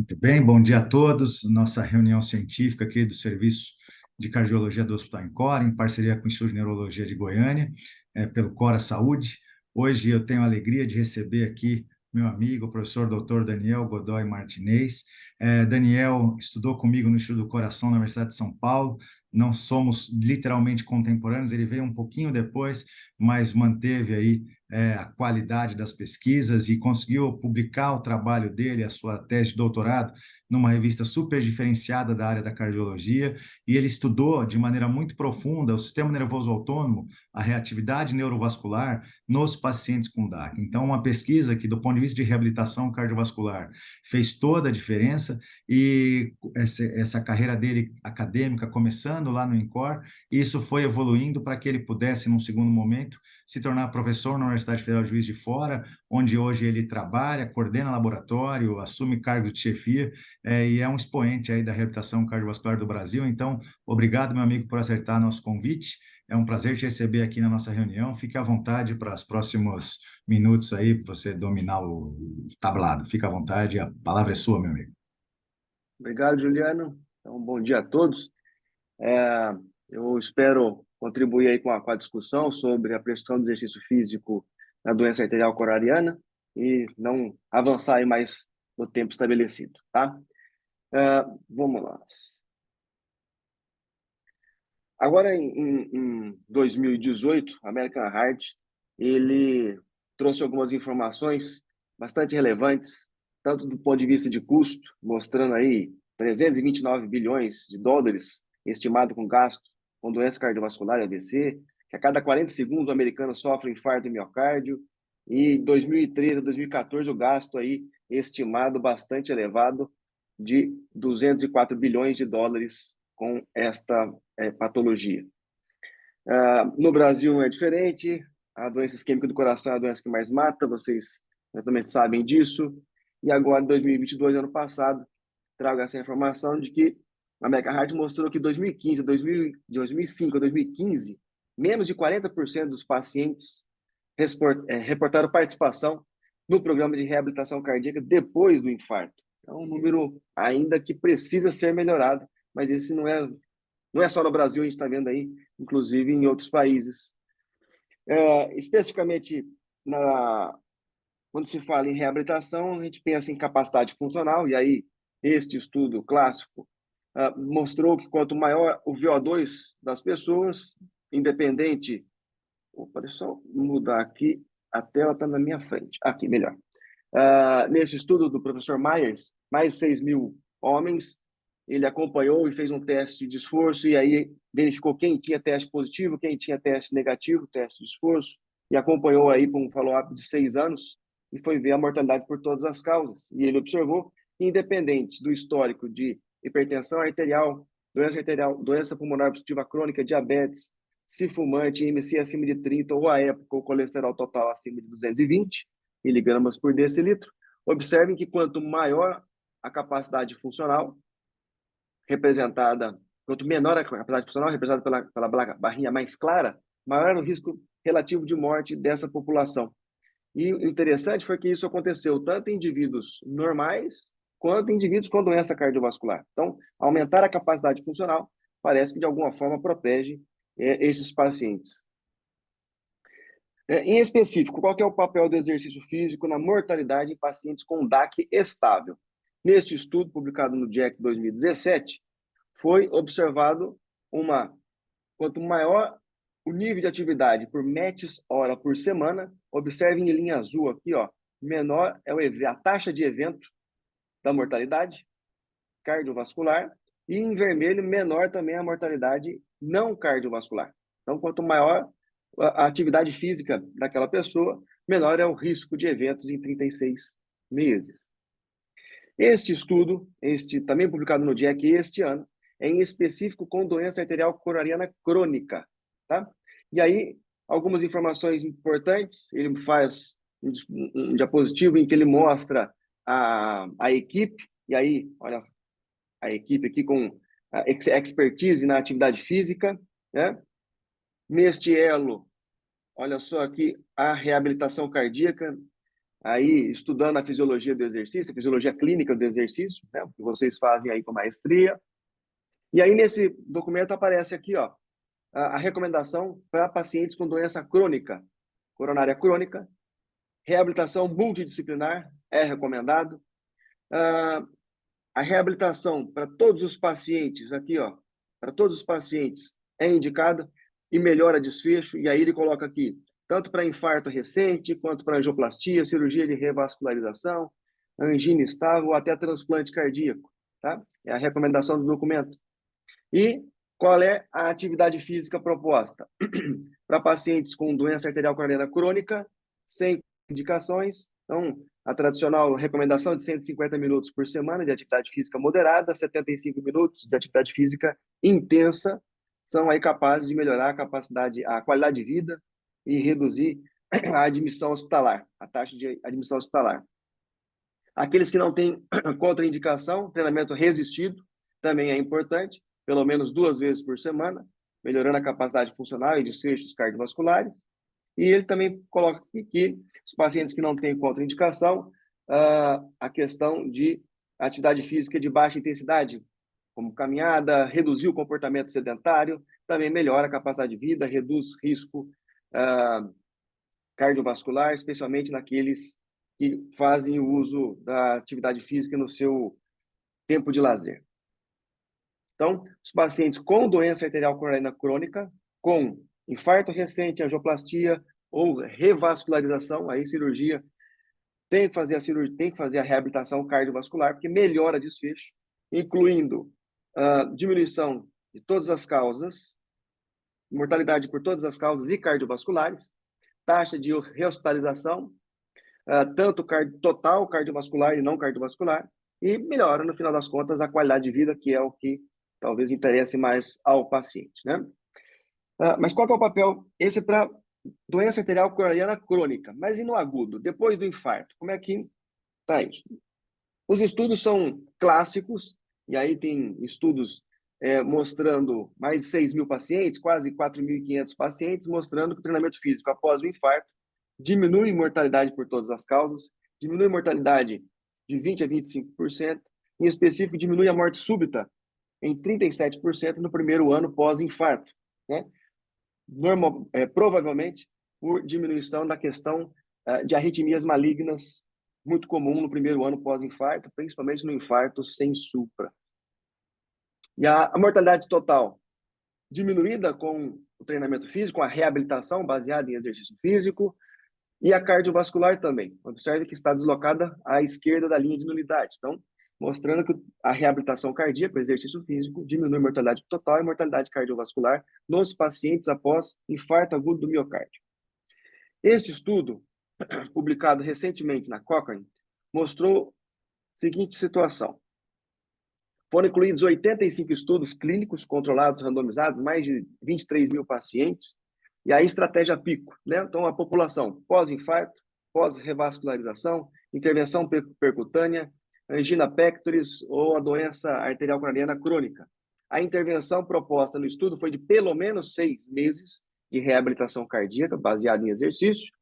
Muito bem, bom dia a todos. Nossa reunião científica aqui do Serviço de Cardiologia do Hospital Incor, em parceria com o Instituto de Neurologia de Goiânia, pelo Cora Saúde. Hoje eu tenho a alegria de receber aqui meu amigo, o professor Dr. Daniel Godoy Martinez. Daniel estudou comigo no Instituto do Coração na Universidade de São Paulo. Não somos literalmente contemporâneos, ele veio um pouquinho depois, mas manteve aí a qualidade das pesquisas e conseguiu publicar o trabalho dele, a sua tese de doutorado, numa revista super diferenciada da área da cardiologia, e ele estudou de maneira muito profunda o sistema nervoso autônomo, a reatividade neurovascular nos pacientes com DAC. Então, uma pesquisa que, do ponto de vista de reabilitação cardiovascular, fez toda a diferença, e essa carreira dele acadêmica, começando lá no INCOR, isso foi evoluindo para que ele pudesse, num segundo momento, se tornar professor na Universidade Federal de Juiz de Fora, onde hoje ele trabalha, coordena laboratório, assume cargos de chefia, e é um expoente aí da reabilitação cardiovascular do Brasil. Então, obrigado, meu amigo, por aceitar nosso convite. É um prazer te receber aqui na nossa reunião. Fique à vontade para os próximos minutos aí, para você dominar o tablado. Fique à vontade, a palavra é sua, meu amigo. Obrigado, Juliano. Então, bom dia a todos. Eu espero contribuir aí com a discussão sobre a prescrição de exercício físico na doença arterial coronariana e não avançar aí mais no tempo estabelecido, tá? Vamos lá. Agora, em 2018, a American Heart, ele trouxe algumas informações bastante relevantes, tanto do ponto de vista de custo, mostrando aí 329 bilhões de dólares estimado com gasto com doença cardiovascular e AVC, que a cada 40 segundos o americano sofre um infarto de miocárdio, e 2013 a 2014 o gasto aí estimado bastante elevado de 204 bilhões de dólares com esta patologia. No Brasil é diferente, a doença isquêmica do coração é a doença que mais mata, vocês certamente sabem disso, e agora, em 2022, ano passado, trago essa informação de que a American Heart mostrou que de 2005 a 2015, menos de 40% dos pacientes reportaram participação no programa de reabilitação cardíaca depois do infarto. É um número ainda que precisa ser melhorado, mas esse não é só no Brasil, a gente está vendo aí, inclusive em outros países. Especificamente, quando se fala em reabilitação, a gente pensa em capacidade funcional, e aí este estudo clássico mostrou que quanto maior o VO2 das pessoas, independente... Opa, deixa eu só mudar aqui, a tela está na minha frente. Aqui, melhor. Nesse estudo do professor Myers, mais de 6 mil homens, ele acompanhou e fez um teste de esforço, e aí verificou quem tinha teste positivo, quem tinha teste negativo, teste de esforço, e acompanhou aí com um follow-up de 6 anos, e foi ver a mortalidade por todas as causas. E ele observou que, independente do histórico de hipertensão arterial, doença pulmonar obstrutiva crônica, diabetes, se fumante, IMC acima de 30, ou a época, o colesterol total acima de 220 miligramas por decilitro, observem que quanto maior a capacidade funcional, quanto menor a capacidade funcional, representada pela barrinha mais clara, maior o risco relativo de morte dessa população. E o interessante foi que isso aconteceu tanto em indivíduos normais quanto em indivíduos com doença cardiovascular. Então, aumentar a capacidade funcional parece que de alguma forma protege esses pacientes. Em específico, qual que é o papel do exercício físico na mortalidade em pacientes com DAC estável? Neste estudo, publicado no JACC 2017, foi observado quanto maior o nível de atividade por METs hora por semana, observe em linha azul aqui, ó, menor é a taxa de evento da mortalidade cardiovascular, e em vermelho, menor também a mortalidade não cardiovascular. Então, quanto maior a atividade física daquela pessoa, menor é o risco de eventos em 36 meses. Este estudo, também publicado no JACC este ano, é em específico com doença arterial coronariana crônica, tá? E aí, algumas informações importantes, ele faz um diapositivo em que ele mostra a equipe, e aí, olha, a equipe aqui com expertise na atividade física, né? Neste elo, olha só aqui, a reabilitação cardíaca, aí estudando a fisiologia do exercício, a fisiologia clínica do exercício, né, que vocês fazem aí com maestria. E aí nesse documento aparece aqui, ó, a recomendação para pacientes com doença crônica, coronária crônica, reabilitação multidisciplinar é recomendado. A reabilitação para todos os pacientes aqui, ó, para todos os pacientes é indicada e melhora desfecho. E aí ele coloca aqui, tanto para infarto recente, quanto para angioplastia, cirurgia de revascularização, angina estável, ou até transplante cardíaco, tá? É a recomendação do documento. E qual é a atividade física proposta? Para pacientes com doença arterial coronariana crônica, sem indicações. Então, a tradicional recomendação de 150 minutos por semana de atividade física moderada, 75 minutos de atividade física intensa, são aí capazes de melhorar a capacidade, a qualidade de vida e reduzir a admissão hospitalar, a taxa de admissão hospitalar. Aqueles que não têm contraindicação, treinamento resistido, também é importante, pelo menos 2 vezes por semana, melhorando a capacidade funcional e desfechos cardiovasculares. E ele também coloca aqui que os pacientes que não têm contraindicação, a questão de atividade física de baixa intensidade, como caminhada, reduzir o comportamento sedentário, também melhora a capacidade de vida, reduz risco cardiovascular, especialmente naqueles que fazem o uso da atividade física no seu tempo de lazer. Então, os pacientes com doença arterial coronariana crônica, com infarto recente, angioplastia ou revascularização, aí cirurgia, tem que fazer a cirurgia, tem que fazer a reabilitação cardiovascular, porque melhora desfecho, incluindo diminuição de todas as causas, mortalidade por todas as causas e cardiovasculares, taxa de rehospitalização, tanto total cardiovascular e não cardiovascular, e melhora, no final das contas, a qualidade de vida, que é o que talvez interesse mais ao paciente, né? Mas qual que é o papel? Esse é para doença arterial coronariana crônica, mas e no agudo, depois do infarto? Como é que está isso? Os estudos são clássicos, e aí tem estudos mostrando mais de 6.000 pacientes, quase 4.500 pacientes, mostrando que o treinamento físico após o infarto diminui mortalidade por todas as causas, diminui mortalidade de 20% a 25%, em específico, diminui a morte súbita em 37% no primeiro ano pós-infarto, né? Provavelmente por diminuição da questão de arritmias malignas, muito comum no primeiro ano pós-infarto, principalmente no infarto sem supra. E a mortalidade total diminuída com o treinamento físico, com a reabilitação baseada em exercício físico, e a cardiovascular também. Observe que está deslocada à esquerda da linha de nulidade. Então, mostrando que a reabilitação cardíaca, o exercício físico, diminui a mortalidade total e mortalidade cardiovascular nos pacientes após infarto agudo do miocárdio. Este estudo, publicado recentemente na Cochrane, mostrou a seguinte situação. Foram incluídos 85 estudos clínicos controlados, randomizados, mais de 23.000 pacientes, e a estratégia PICO, né? Então, a população pós-infarto, pós-revascularização, intervenção percutânea, angina pectoris ou a doença arterial coronariana crônica. A intervenção proposta no estudo foi de pelo menos 6 meses de reabilitação cardíaca, baseada em exercício,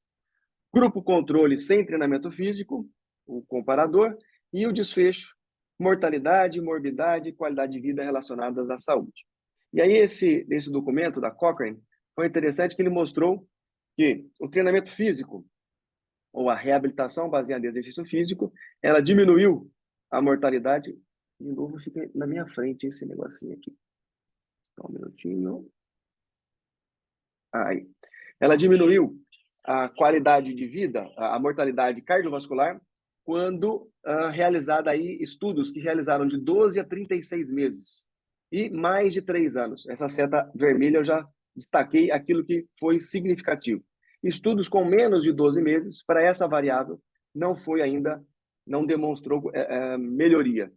grupo controle sem treinamento físico, o comparador, e o desfecho, mortalidade, morbidade e qualidade de vida relacionadas à saúde. E aí esse documento da Cochrane foi interessante que ele mostrou que o treinamento físico ou a reabilitação baseada em exercício físico, ela diminuiu a mortalidade. De novo, fica na minha frente esse negocinho aqui. Só um minutinho. Aí. Ela diminuiu a qualidade de vida, a mortalidade cardiovascular, quando realizada aí estudos que realizaram de 12 a 36 meses e mais de 3 anos. Essa seta vermelha eu já destaquei aquilo que foi significativo. Estudos com menos de 12 meses, para essa variável, não foi ainda, não demonstrou melhoria.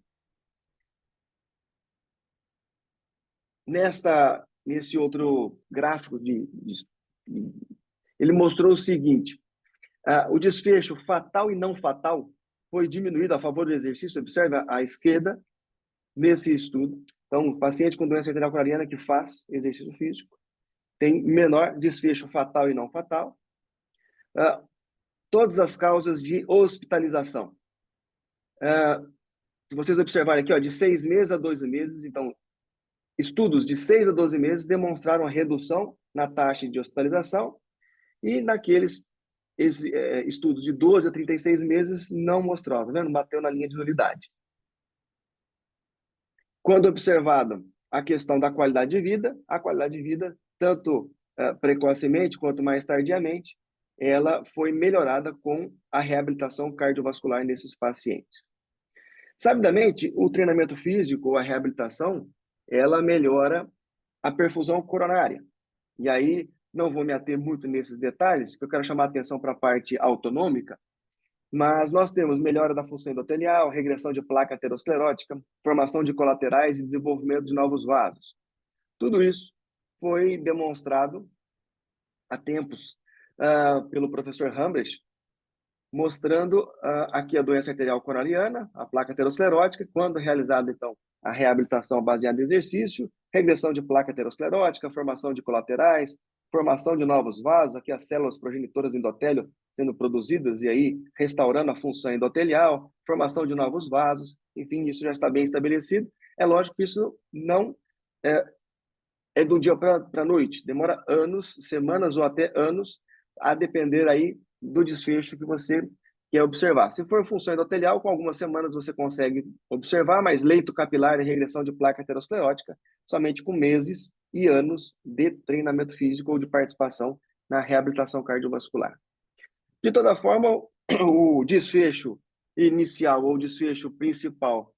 Nesse outro gráfico, ele mostrou o seguinte, o desfecho fatal e não fatal foi diminuído a favor do exercício, observa à esquerda, nesse estudo. Então, o paciente com doença arterial coronariana que faz exercício físico tem menor desfecho fatal e não fatal. todas as causas de hospitalização. Se vocês observarem aqui, ó, de 6 meses a 12 meses, então, estudos de 6 a 12 meses demonstraram a redução na taxa de hospitalização, e naqueles estudos de 12 a 36 meses não mostrou, tá vendo? Bateu na linha de nulidade. Quando observado a questão da qualidade de vida, a qualidade de vida, tanto precocemente quanto mais tardiamente, ela foi melhorada com a reabilitação cardiovascular nesses pacientes. Sabidamente, o treinamento físico, a reabilitação, ela melhora a perfusão coronária. E aí, não vou me ater muito nesses detalhes, que eu quero chamar a atenção para a parte autonômica, mas nós temos melhora da função endotelial, regressão de placa aterosclerótica, formação de colaterais e desenvolvimento de novos vasos. Tudo isso foi demonstrado há tempos pelo professor Hambrecht, mostrando aqui a doença arterial coronariana, a placa aterosclerótica, quando realizada, então, a reabilitação baseada em exercício, regressão de placa aterosclerótica, formação de colaterais, formação de novos vasos, aqui as células progenitoras do endotélio sendo produzidas e aí restaurando a função endotelial, formação de novos vasos, enfim, isso já está bem estabelecido. É lógico que isso não é do dia para a noite, demora anos, semanas ou até anos, a depender aí do desfecho que você quer observar. Se for função endotelial, com algumas semanas você consegue observar, mas leito capilar e regressão de placa aterosclerótica, somente com meses e anos de treinamento físico ou de participação na reabilitação cardiovascular. De toda forma, o desfecho inicial ou desfecho principal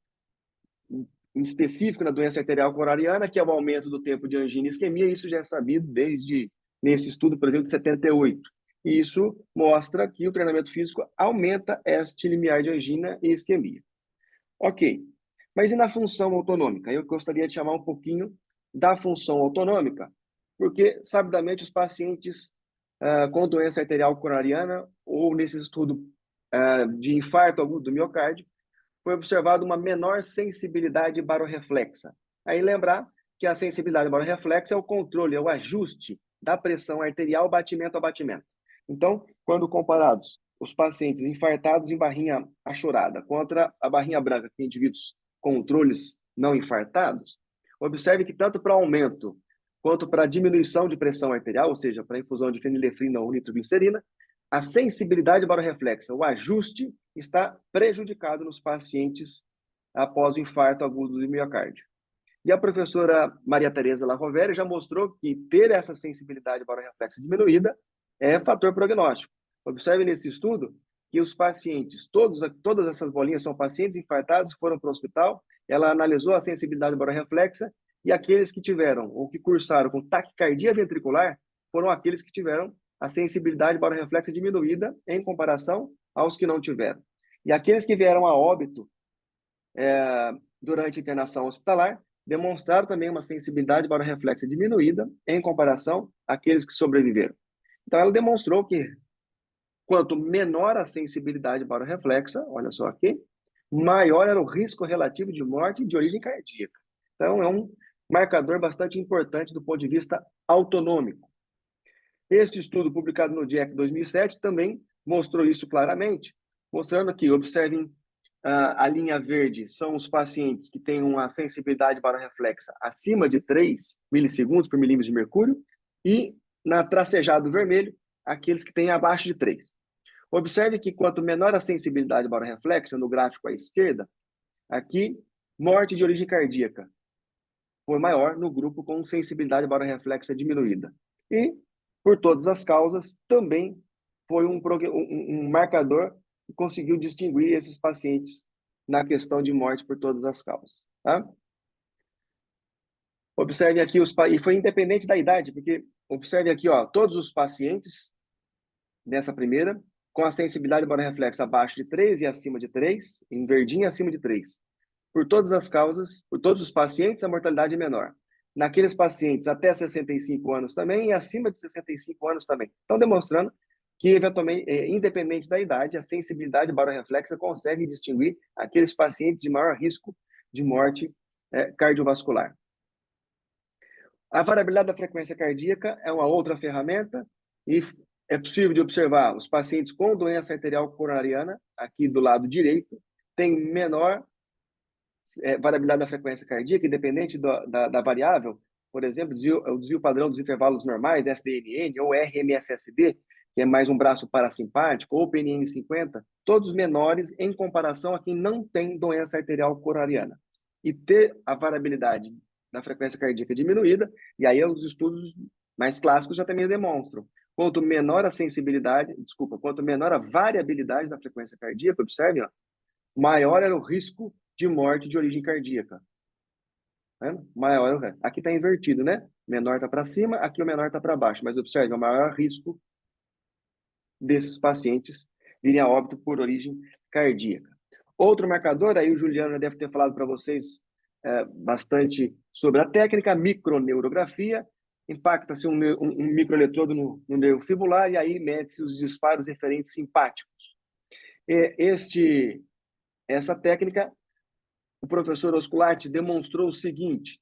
em específico na doença arterial coronariana, que é o aumento do tempo de angina e isquemia, isso já é sabido desde nesse estudo, por exemplo, de 78. E isso mostra que o treinamento físico aumenta este limiar de angina e isquemia. Ok, mas e na função autonômica? Eu gostaria de chamar um pouquinho da função autonômica, porque, sabidamente, os pacientes com doença arterial coronariana ou nesse estudo de infarto agudo do miocárdio, foi observado uma menor sensibilidade barorreflexa. Aí lembrar que a sensibilidade barorreflexa é o controle, é o ajuste da pressão arterial batimento a batimento. Então, quando comparados os pacientes infartados em barrinha achorada contra a barrinha branca, que indivíduos controles não infartados, observe que tanto para aumento quanto para diminuição de pressão arterial, ou seja, para infusão de fenilefrina ou nitroglicerina, a sensibilidade barorreflexa, o ajuste, está prejudicado nos pacientes após o infarto agudo do miocárdio. E a professora Maria Tereza Larovere já mostrou que ter essa sensibilidade barorreflexa diminuída é fator prognóstico. Observe nesse estudo que os pacientes, todas essas bolinhas são pacientes infartados que foram para o hospital, ela analisou a sensibilidade barorreflexa e aqueles que tiveram ou que cursaram com taquicardia ventricular foram aqueles que tiveram a sensibilidade barorreflexa diminuída em comparação aos que não tiveram. E aqueles que vieram a óbito durante a internação hospitalar demonstraram também uma sensibilidade barorreflexa diminuída em comparação àqueles que sobreviveram. Então, ela demonstrou que quanto menor a sensibilidade barorreflexa, olha só aqui, maior era o risco relativo de morte de origem cardíaca. Então, é um marcador bastante importante do ponto de vista autonômico. Este estudo, publicado no JACC 2007, também mostrou isso claramente, mostrando que, observem, a linha verde são os pacientes que têm uma sensibilidade barorreflexa acima de 3 milissegundos por milímetro de mercúrio, e na tracejado vermelho, aqueles que têm abaixo de 3. Observe que quanto menor a sensibilidade barorreflexa, no gráfico à esquerda, aqui, morte de origem cardíaca foi maior no grupo com sensibilidade barorreflexa diminuída. E, por todas as causas, também foi um marcador que conseguiu distinguir esses pacientes na questão de morte por todas as causas. Tá? Observe aqui, e foi independente da idade, porque observe aqui, ó, todos os pacientes nessa primeira, com a sensibilidade barorreflexa abaixo de 3 e acima de 3, em verdinho acima de 3. Por todas as causas, por todos os pacientes, a mortalidade é menor. Naqueles pacientes até 65 anos também e acima de 65 anos também. Estão demonstrando que, eventualmente, independente da idade, a sensibilidade barorreflexa consegue distinguir aqueles pacientes de maior risco de morte cardiovascular. A variabilidade da frequência cardíaca é uma outra ferramenta e é possível de observar os pacientes com doença arterial coronariana, aqui do lado direito, têm menor variabilidade da frequência cardíaca, independente da variável, por exemplo, o desvio padrão dos intervalos normais, SDNN, ou RMSSD, que é mais um braço parasimpático, ou PNN 50, todos menores em comparação a quem não tem doença arterial coronariana. E ter a variabilidade da frequência cardíaca diminuída, e aí os estudos mais clássicos já também demonstram. Quanto menor a sensibilidade, quanto menor a variabilidade da frequência cardíaca, observe, ó, maior era o risco de morte de origem cardíaca. Tá? Maior, aqui está invertido, né? Menor está para cima, aqui o menor está para baixo. Mas observe, é o maior risco desses pacientes virem a óbito por origem cardíaca. Outro marcador, aí o Juliano deve ter falado para vocês bastante sobre a técnica, a microneurografia. Impacta-se um microeletrodo no nervo fibular e aí mede-se os disparos referentes simpáticos. Essa técnica, o professor Osculati demonstrou o seguinte,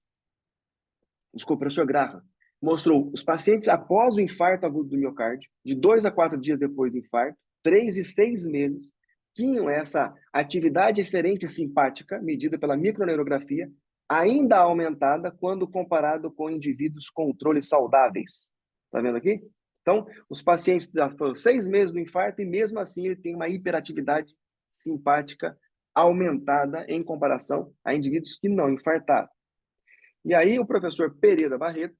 desculpa, o professor Graham, mostrou os pacientes após o infarto agudo do miocárdio, de 2 a 4 dias depois do infarto, 3 e 6 meses, tinham essa atividade eferente simpática, medida pela microneurografia, ainda aumentada quando comparado com indivíduos controles saudáveis. Está vendo aqui? Então, os pacientes já foram 6 meses do infarto e mesmo assim ele tem uma hiperatividade simpática aumentada em comparação a indivíduos que não infartaram. E aí o professor Pereira Barreto,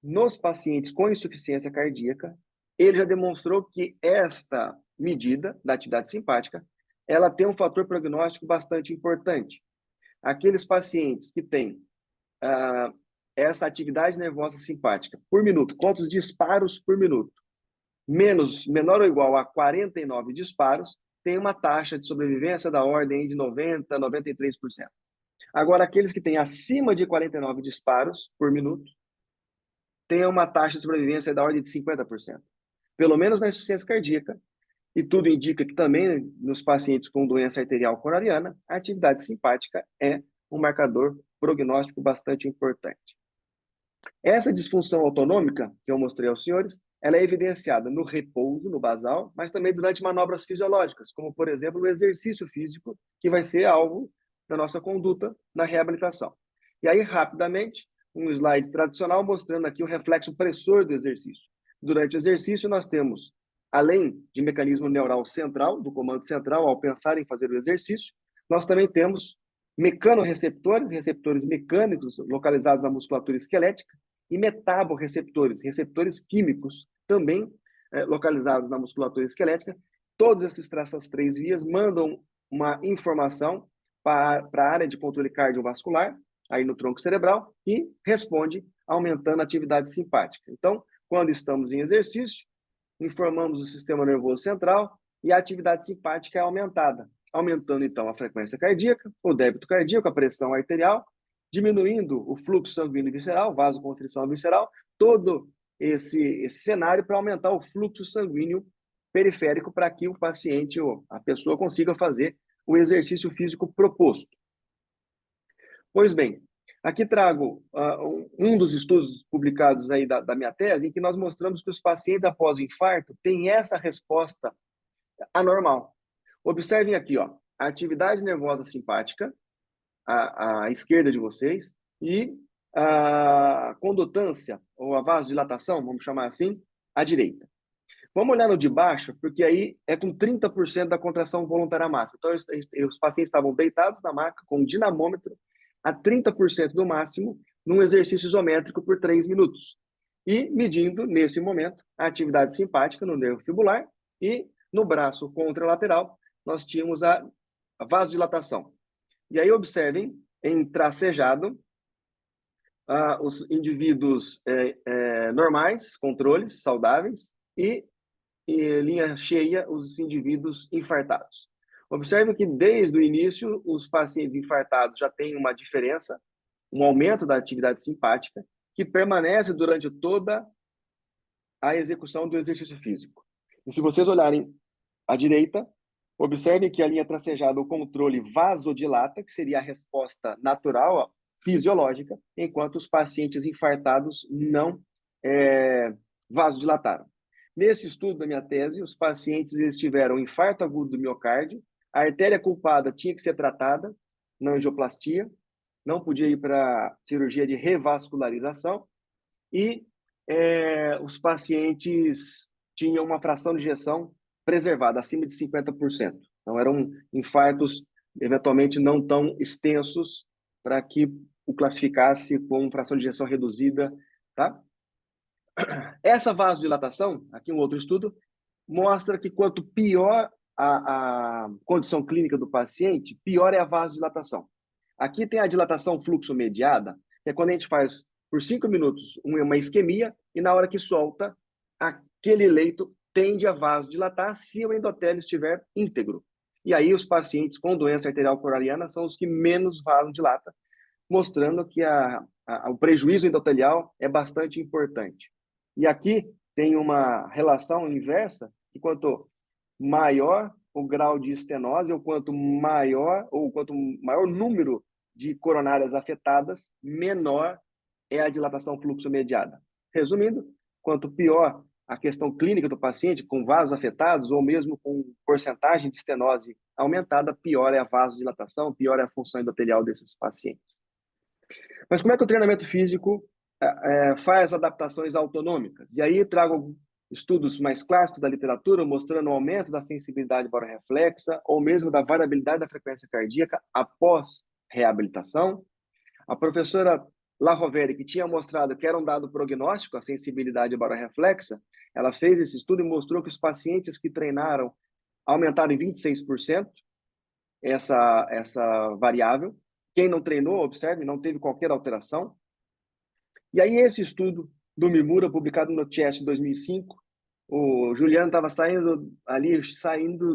nos pacientes com insuficiência cardíaca, ele já demonstrou que esta medida da atividade simpática, ela tem um fator prognóstico bastante importante. Aqueles pacientes que têm essa atividade nervosa simpática por minuto, quantos disparos por minuto, menor ou igual a 49 disparos, tem uma taxa de sobrevivência da ordem de 90% a 93%. Agora, aqueles que têm acima de 49 disparos por minuto, têm uma taxa de sobrevivência da ordem de 50%. Pelo menos na insuficiência cardíaca, e tudo indica que também nos pacientes com doença arterial coronariana, a atividade simpática é um marcador prognóstico bastante importante. Essa disfunção autonômica que eu mostrei aos senhores, ela é evidenciada no repouso, no basal, mas também durante manobras fisiológicas, como, por exemplo, o exercício físico, que vai ser alvo da nossa conduta na reabilitação. E aí, rapidamente, um slide tradicional mostrando aqui o reflexo pressor do exercício. Durante o exercício, nós temos, além de mecanismo neural central, do comando central, ao pensar em fazer o exercício, nós também temos mecanorreceptores, receptores mecânicos localizados na musculatura esquelética, e metaborreceptores, receptores químicos, também localizados na musculatura esquelética. Todas essas 3 vias mandam uma informação para a área de controle cardiovascular, aí no tronco cerebral, e responde aumentando a atividade simpática. Então, quando estamos em exercício, informamos o sistema nervoso central e a atividade simpática é aumentada, aumentando então a frequência cardíaca, o débito cardíaco, a pressão arterial, diminuindo o fluxo sanguíneo visceral, vasoconstrição visceral, todo esse cenário para aumentar o fluxo sanguíneo periférico para que o paciente ou a pessoa consiga fazer o exercício físico proposto. Pois bem, aqui trago um dos estudos publicados aí da minha tese, em que nós mostramos que os pacientes após o infarto têm essa resposta anormal. Observem aqui, ó, a atividade nervosa simpática, à esquerda de vocês, e a condutância, ou a vasodilatação, vamos chamar assim, à direita. Vamos olhar no de baixo, porque aí é com 30% da contração voluntária máxima. Então, os pacientes estavam deitados na maca com um dinamômetro a 30% do máximo, num exercício isométrico por 3 minutos. E medindo, nesse momento, a atividade simpática no nervo fibular e no braço contralateral, nós tínhamos a vasodilatação. E aí, observem, em tracejado, os indivíduos normais, controles, saudáveis, e linha cheia, os indivíduos infartados. Observe que, desde o início, os pacientes infartados já têm uma diferença, um aumento da atividade simpática, que permanece durante toda a execução do exercício físico. E se vocês olharem à direita, observem que a linha tracejada, o controle vasodilata, que seria a resposta natural, fisiológica, enquanto os pacientes infartados não vasodilataram. Nesse estudo da minha tese, os pacientes eles tiveram infarto agudo do miocárdio, a artéria culpada tinha que ser tratada na angioplastia, não podia ir para cirurgia de revascularização e os pacientes tinham uma fração de ejeção preservada, acima de 50%. Então, eram infartos, eventualmente, não tão extensos para que o classificasse com fração de ejeção reduzida, tá? Essa vasodilatação, aqui um outro estudo, mostra que quanto pior a condição clínica do paciente, pior é a vasodilatação. Aqui tem a dilatação fluxo-mediada, que é quando a gente faz por 5 minutos uma isquemia e na hora que solta, aquele leito tende a vasodilatar se o endotélio estiver íntegro. E aí os pacientes com doença arterial coraliana são os que menos vasodilata, mostrando que o prejuízo endotelial é bastante importante. E aqui tem uma relação inversa, que quanto maior o grau de estenose, ou quanto maior o número de coronárias afetadas, menor é a dilatação fluxo-mediada. Resumindo, quanto pior a questão clínica do paciente, com vasos afetados, ou mesmo com porcentagem de estenose aumentada, pior é a vasodilatação, pior é a função endotelial desses pacientes. Mas como é que o treinamento físico faz adaptações autonômicas? E aí trago estudos mais clássicos da literatura mostrando o aumento da sensibilidade barorreflexa ou mesmo da variabilidade da frequência cardíaca após reabilitação. A professora Laroveri, que tinha mostrado que era um dado prognóstico a sensibilidade barorreflexa, ela fez esse estudo e mostrou que os pacientes que treinaram aumentaram em 26% essa variável. Quem não treinou, observe, não teve qualquer alteração. E aí esse estudo do Mimura, publicado no Chest em 2005, o Juliano estava saindo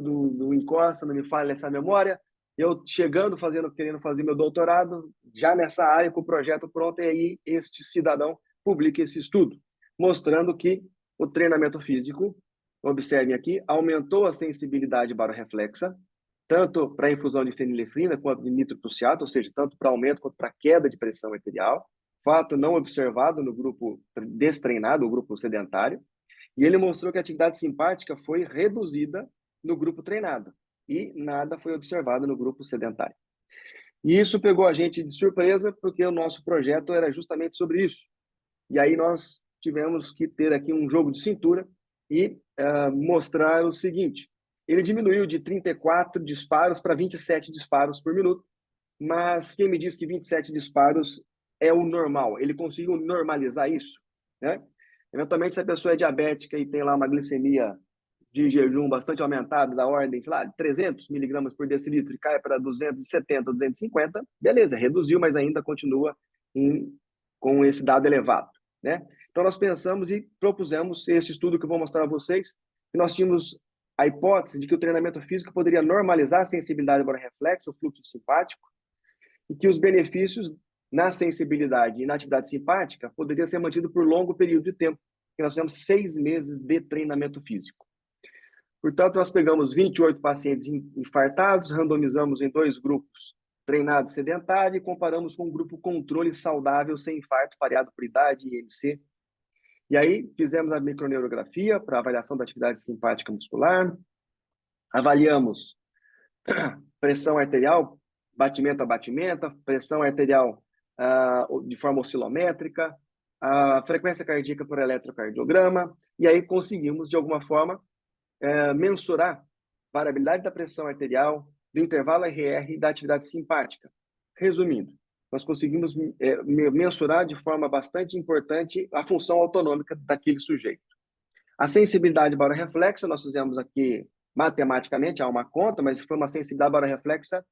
do INCOR, se não me falha essa memória, eu chegando, querendo fazer meu doutorado, já nessa área, com o projeto pronto, e aí este cidadão publica esse estudo, mostrando que o treinamento físico, observem aqui, aumentou a sensibilidade barorreflexa, tanto para a infusão de fenilefrina quanto de nitroprusiato, ou seja, tanto para aumento quanto para queda de pressão arterial, fato não observado no grupo destreinado, o grupo sedentário, e ele mostrou que a atividade simpática foi reduzida no grupo treinado, e nada foi observado no grupo sedentário. E isso pegou a gente de surpresa, porque o nosso projeto era justamente sobre isso. E aí nós tivemos que ter aqui um jogo de cintura e mostrar o seguinte: ele diminuiu de 34 disparos para 27 disparos por minuto, mas quem me diz que 27 disparos é o normal? Ele conseguiu normalizar isso, né? Eventualmente, se a pessoa é diabética e tem lá uma glicemia de jejum bastante aumentada, da ordem, sei lá, 300 miligramas por decilitro e cai para 270, 250, beleza, reduziu, mas ainda continua com esse dado elevado, né? Então, nós pensamos e propusemos esse estudo que eu vou mostrar a vocês, que nós tínhamos a hipótese de que o treinamento físico poderia normalizar a sensibilidade barorreflexa, o fluxo simpático, e que os benefícios na sensibilidade e na atividade simpática poderia ser mantido por longo período de tempo, que nós temos 6 meses de treinamento físico. Portanto, nós pegamos 28 pacientes infartados, randomizamos em 2 grupos, treinado e sedentário, e comparamos com um grupo controle saudável sem infarto, variado por idade e IMC. E aí, fizemos a microneurografia para avaliação da atividade simpática muscular, avaliamos pressão arterial, batimento a batimento, pressão arterial de forma oscilométrica, a frequência cardíaca por eletrocardiograma, e aí conseguimos, de alguma forma, mensurar a variabilidade da pressão arterial, do intervalo RR e da atividade simpática. Resumindo, nós conseguimos mensurar de forma bastante importante a função autonômica daquele sujeito. A sensibilidade barorreflexa, nós fizemos aqui matematicamente, há uma conta, mas foi uma sensibilidade barorreflexa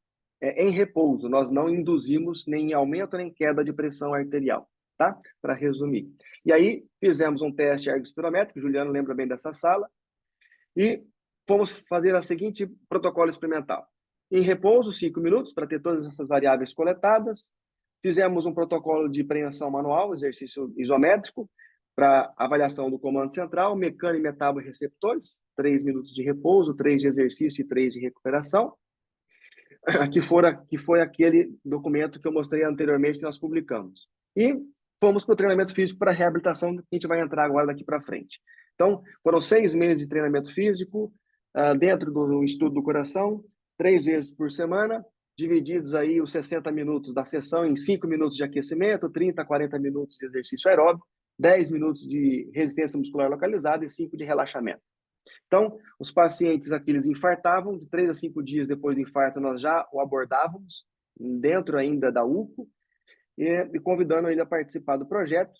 em repouso. Nós não induzimos nem aumento nem queda de pressão arterial, tá? Para resumir. E aí, fizemos um teste ergospirométrico, Juliano lembra bem dessa sala, e fomos fazer a seguinte protocolo experimental. Em repouso, 5 minutos, para ter todas essas variáveis coletadas. Fizemos um protocolo de preensão manual, exercício isométrico, para avaliação do comando central, mecânico, metábolo e receptores, 3 minutos de repouso, 3 de exercício e 3 de recuperação, que foi aquele documento que eu mostrei anteriormente que nós publicamos. E fomos para o treinamento físico para reabilitação, que a gente vai entrar agora daqui para frente. Então, foram 6 meses de treinamento físico, dentro do estudo do coração, 3 vezes por semana, divididos aí os 60 minutos da sessão em 5 minutos de aquecimento, 30 a 40 minutos de exercício aeróbico, 10 minutos de resistência muscular localizada e 5 de relaxamento. Então, os pacientes aqui, eles infartavam, de 3 a 5 dias depois do infarto, nós já o abordávamos, dentro ainda da UPO, e convidando ele a participar do projeto.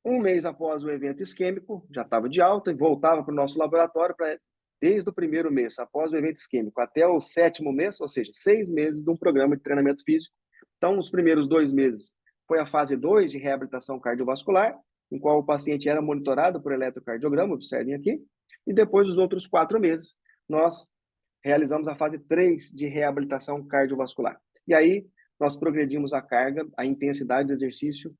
Um mês após o evento isquêmico, já estava de alta e voltava para o nosso laboratório para, desde o primeiro mês, após o evento isquêmico, até o 7º mês, ou seja, 6 meses de um programa de treinamento físico. Então, os primeiros 2 meses foi a fase 2 de reabilitação cardiovascular, em qual o paciente era monitorado por eletrocardiograma, observem aqui, e depois, os outros 4 meses, nós realizamos a fase 3 de reabilitação cardiovascular. E aí, nós progredimos a carga, a intensidade do exercício,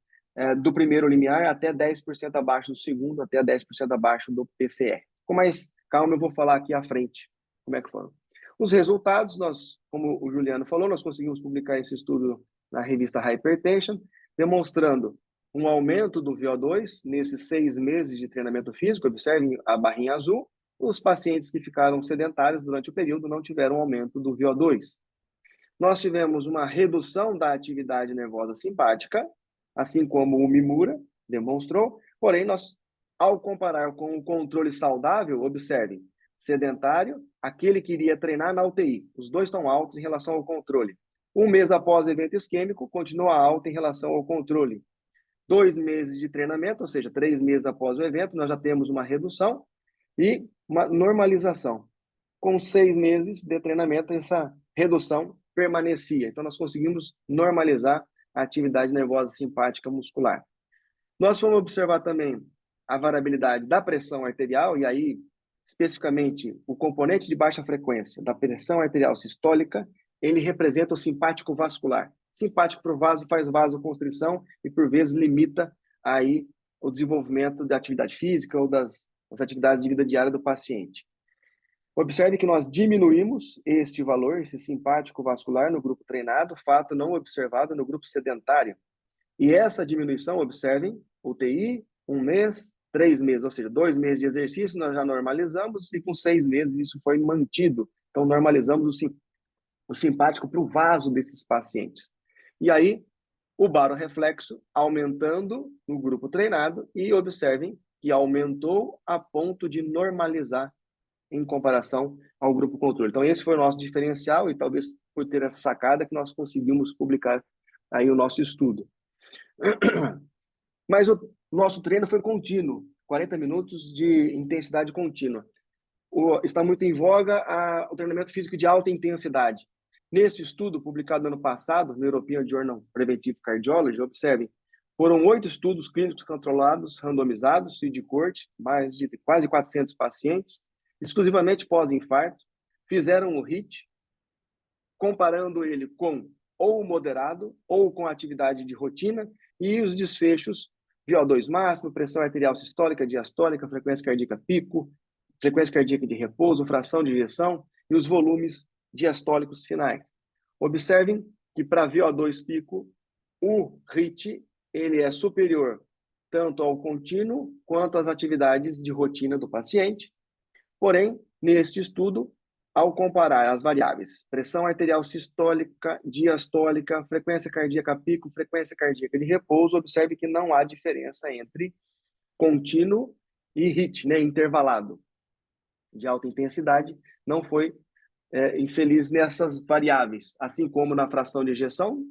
do primeiro limiar até 10% abaixo do segundo, até 10% abaixo do PCR. Com mais calma, eu vou falar aqui à frente como é que foram. Os resultados, nós, como o Juliano falou, nós conseguimos publicar esse estudo na revista Hypertension, demonstrando um aumento do VO2 nesses 6 meses de treinamento físico. Observem a barrinha azul. Os pacientes que ficaram sedentários durante o período não tiveram aumento do VO2. Nós tivemos uma redução da atividade nervosa simpática, assim como o Mimura demonstrou, porém, nós, ao comparar com o controle saudável, observem, sedentário, aquele que iria treinar na UTI, os dois estão altos em relação ao controle. Um mês após o evento isquêmico, continua alto em relação ao controle. 2 meses de treinamento, ou seja, 3 meses após o evento, nós já temos uma redução e uma normalização. Com 6 meses de treinamento, essa redução permanecia. Então, nós conseguimos normalizar a atividade nervosa simpática muscular. Nós fomos observar também a variabilidade da pressão arterial, e aí, especificamente, o componente de baixa frequência da pressão arterial sistólica, ele representa o simpático vascular. Simpático para o vaso faz vasoconstrição e, por vezes, limita aí o desenvolvimento da atividade física ou das atividades de vida diária do paciente. Observe que nós diminuímos este valor, esse simpático vascular, no grupo treinado, fato não observado no grupo sedentário. E essa diminuição, observem, UTI, 1 mês, 3 meses, ou seja, 2 meses de exercício, nós já normalizamos, e com 6 meses isso foi mantido. Então, normalizamos o simpático para o vaso desses pacientes. E aí, o barorreflexo aumentando no grupo treinado, e observem que aumentou a ponto de normalizar em comparação ao grupo controle. Então, esse foi o nosso diferencial, e talvez por ter essa sacada que nós conseguimos publicar aí o nosso estudo. Mas o nosso treino foi contínuo, 40 minutos de intensidade contínua. Está muito em voga o treinamento físico de alta intensidade. Nesse estudo, publicado no ano passado, no European Journal Preventive Cardiology, observem, foram 8 estudos clínicos controlados, randomizados, e de corte, mais de quase 400 pacientes, exclusivamente pós-infarto, fizeram o HIIT, comparando ele com ou moderado ou com atividade de rotina, e os desfechos, VO2 máximo, pressão arterial sistólica, diastólica, frequência cardíaca pico, frequência cardíaca de repouso, fração de ejeção e os volumes diastólicos finais. Observem que para VO2 pico, o HIIT ele é superior tanto ao contínuo quanto às atividades de rotina do paciente. Porém, neste estudo, ao comparar as variáveis pressão arterial sistólica, diastólica, frequência cardíaca pico, frequência cardíaca de repouso, observe que não há diferença entre contínuo e HIIT, né, intervalado de alta intensidade, não foi infeliz nessas variáveis, assim como na fração de ejeção,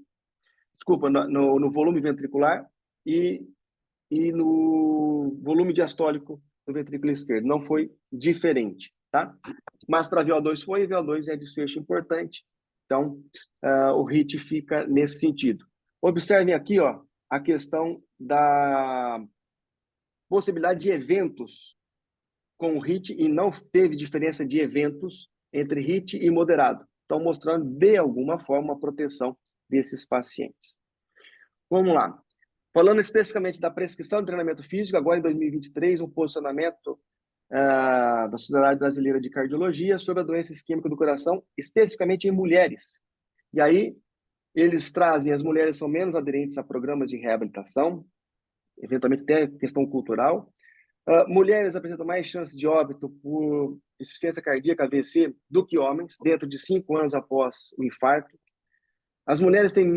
no volume ventricular e no volume diastólico do ventrículo esquerdo. Não foi diferente, tá? Mas para VO2 foi, e VO2 é desfecho importante. Então, o HIIT fica nesse sentido. Observem aqui, ó, a questão da possibilidade de eventos com o HIIT, e não teve diferença de eventos entre HIIT e moderado. Estão mostrando, de alguma forma, a proteção desses pacientes. Vamos lá. Falando especificamente da prescrição de treinamento físico, agora em 2023, um posicionamento da Sociedade Brasileira de Cardiologia sobre a doença isquêmica do coração, especificamente em mulheres. E aí, eles trazem, as mulheres são menos aderentes a programas de reabilitação, eventualmente até questão cultural, Mulheres apresentam mais chance de óbito por insuficiência cardíaca, AVC, do que homens, dentro de 5 anos após o infarto. As mulheres têm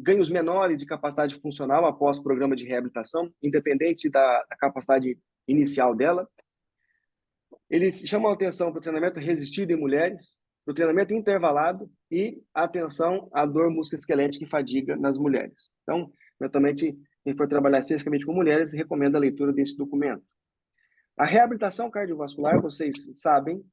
ganhos menores de capacidade funcional após o programa de reabilitação, independente da capacidade inicial dela. Eles chamam a atenção para o treinamento resistido em mulheres, para o treinamento intervalado e atenção à dor musculoesquelética e fadiga nas mulheres. Então, eventualmente, quem for trabalhar especificamente com mulheres, recomenda a leitura desse documento. A reabilitação cardiovascular, vocês sabem,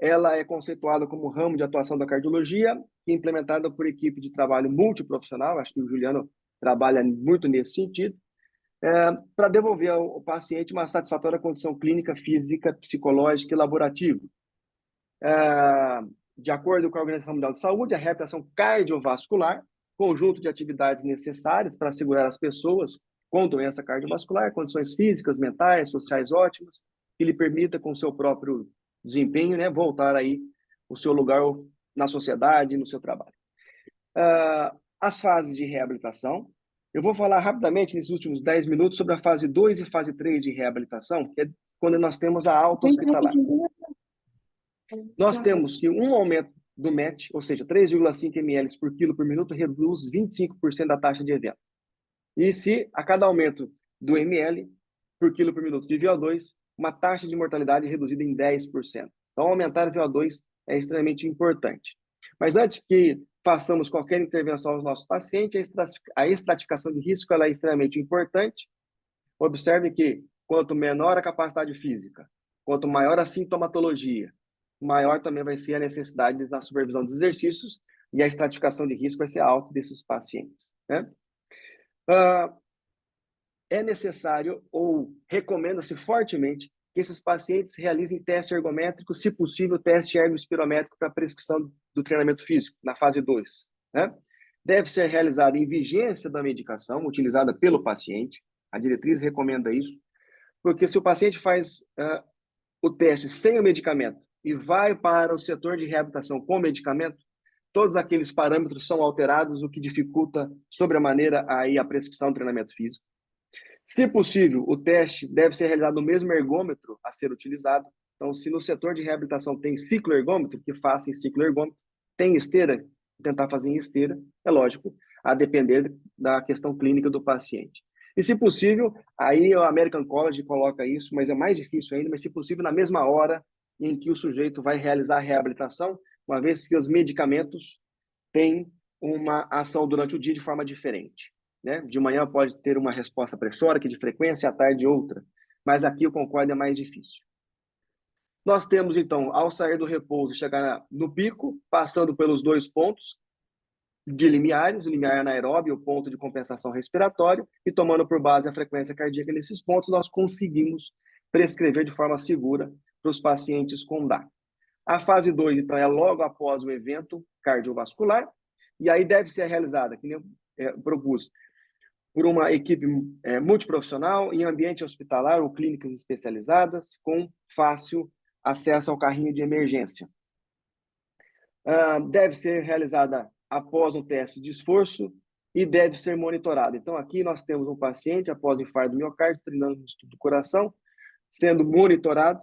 ela é conceituada como ramo de atuação da cardiologia, que é implementada por equipe de trabalho multiprofissional, acho que o Juliano trabalha muito nesse sentido, para devolver ao paciente uma satisfatória condição clínica, física, psicológica e laborativa. De acordo com a Organização Mundial de Saúde, a reabilitação cardiovascular, conjunto de atividades necessárias para assegurar as pessoas com doença cardiovascular, condições físicas, mentais, sociais ótimas, que lhe permita, com o seu próprio desempenho, né, voltar aí o seu lugar na sociedade, no seu trabalho. As fases de reabilitação. Eu vou falar rapidamente, nesses últimos 10 minutos, sobre a fase 2 e fase 3 de reabilitação, que é quando nós temos a alta hospitalar. Nós temos que um aumento do MET, ou seja, 3,5 ml por quilo por minuto, reduz 25% da taxa de evento. E se a cada aumento do ml por quilo por minuto de VO2, uma taxa de mortalidade reduzida em 10%. Então, aumentar o VO2 é extremamente importante. Mas antes que façamos qualquer intervenção aos nossos pacientes, a estratificação de risco ela é extremamente importante. Observe que quanto menor a capacidade física, quanto maior a sintomatologia, maior também vai ser a necessidade da supervisão dos exercícios e a estratificação de risco vai ser alta desses pacientes, né? É necessário ou recomenda-se fortemente que esses pacientes realizem teste ergométrico, se possível, teste ergospirométrico para prescrição do treinamento físico, na fase 2, né? Deve ser realizado em vigência da medicação utilizada pelo paciente, a diretriz recomenda isso, porque se o paciente faz o teste sem o medicamento e vai para o setor de reabilitação com medicamento, todos aqueles parâmetros são alterados, o que dificulta sobremaneira aí a prescrição do treinamento físico. Se possível, o teste deve ser realizado no mesmo ergômetro a ser utilizado. Então, se no setor de reabilitação tem cicloergômetro, que faça em cicloergômetro, tem esteira, tentar fazer em esteira, é lógico, a depender da questão clínica do paciente. E, se possível, aí o American College coloca isso, mas é mais difícil ainda, mas se possível, na mesma hora em que o sujeito vai realizar a reabilitação, uma vez que os medicamentos têm uma ação durante o dia de forma diferente, né? De manhã pode ter uma resposta pressórica de frequência, à tarde outra, mas aqui eu concordo é mais difícil. Nós temos, então, ao sair do repouso, chegar no pico, passando pelos 2 pontos de limiares, o limiar anaeróbio, o ponto de compensação respiratória, e tomando por base a frequência cardíaca nesses pontos, nós conseguimos prescrever de forma segura para os pacientes com DAC. A fase 2, então, é logo após o evento cardiovascular, e aí deve ser realizada, que nem eu propus, por uma equipe multiprofissional em ambiente hospitalar ou clínicas especializadas, com fácil acesso ao carrinho de emergência. Deve ser realizada após um teste de esforço e deve ser monitorada. Então, aqui nós temos um paciente após infarto do miocárdio, treinando no estudo do coração, sendo monitorado,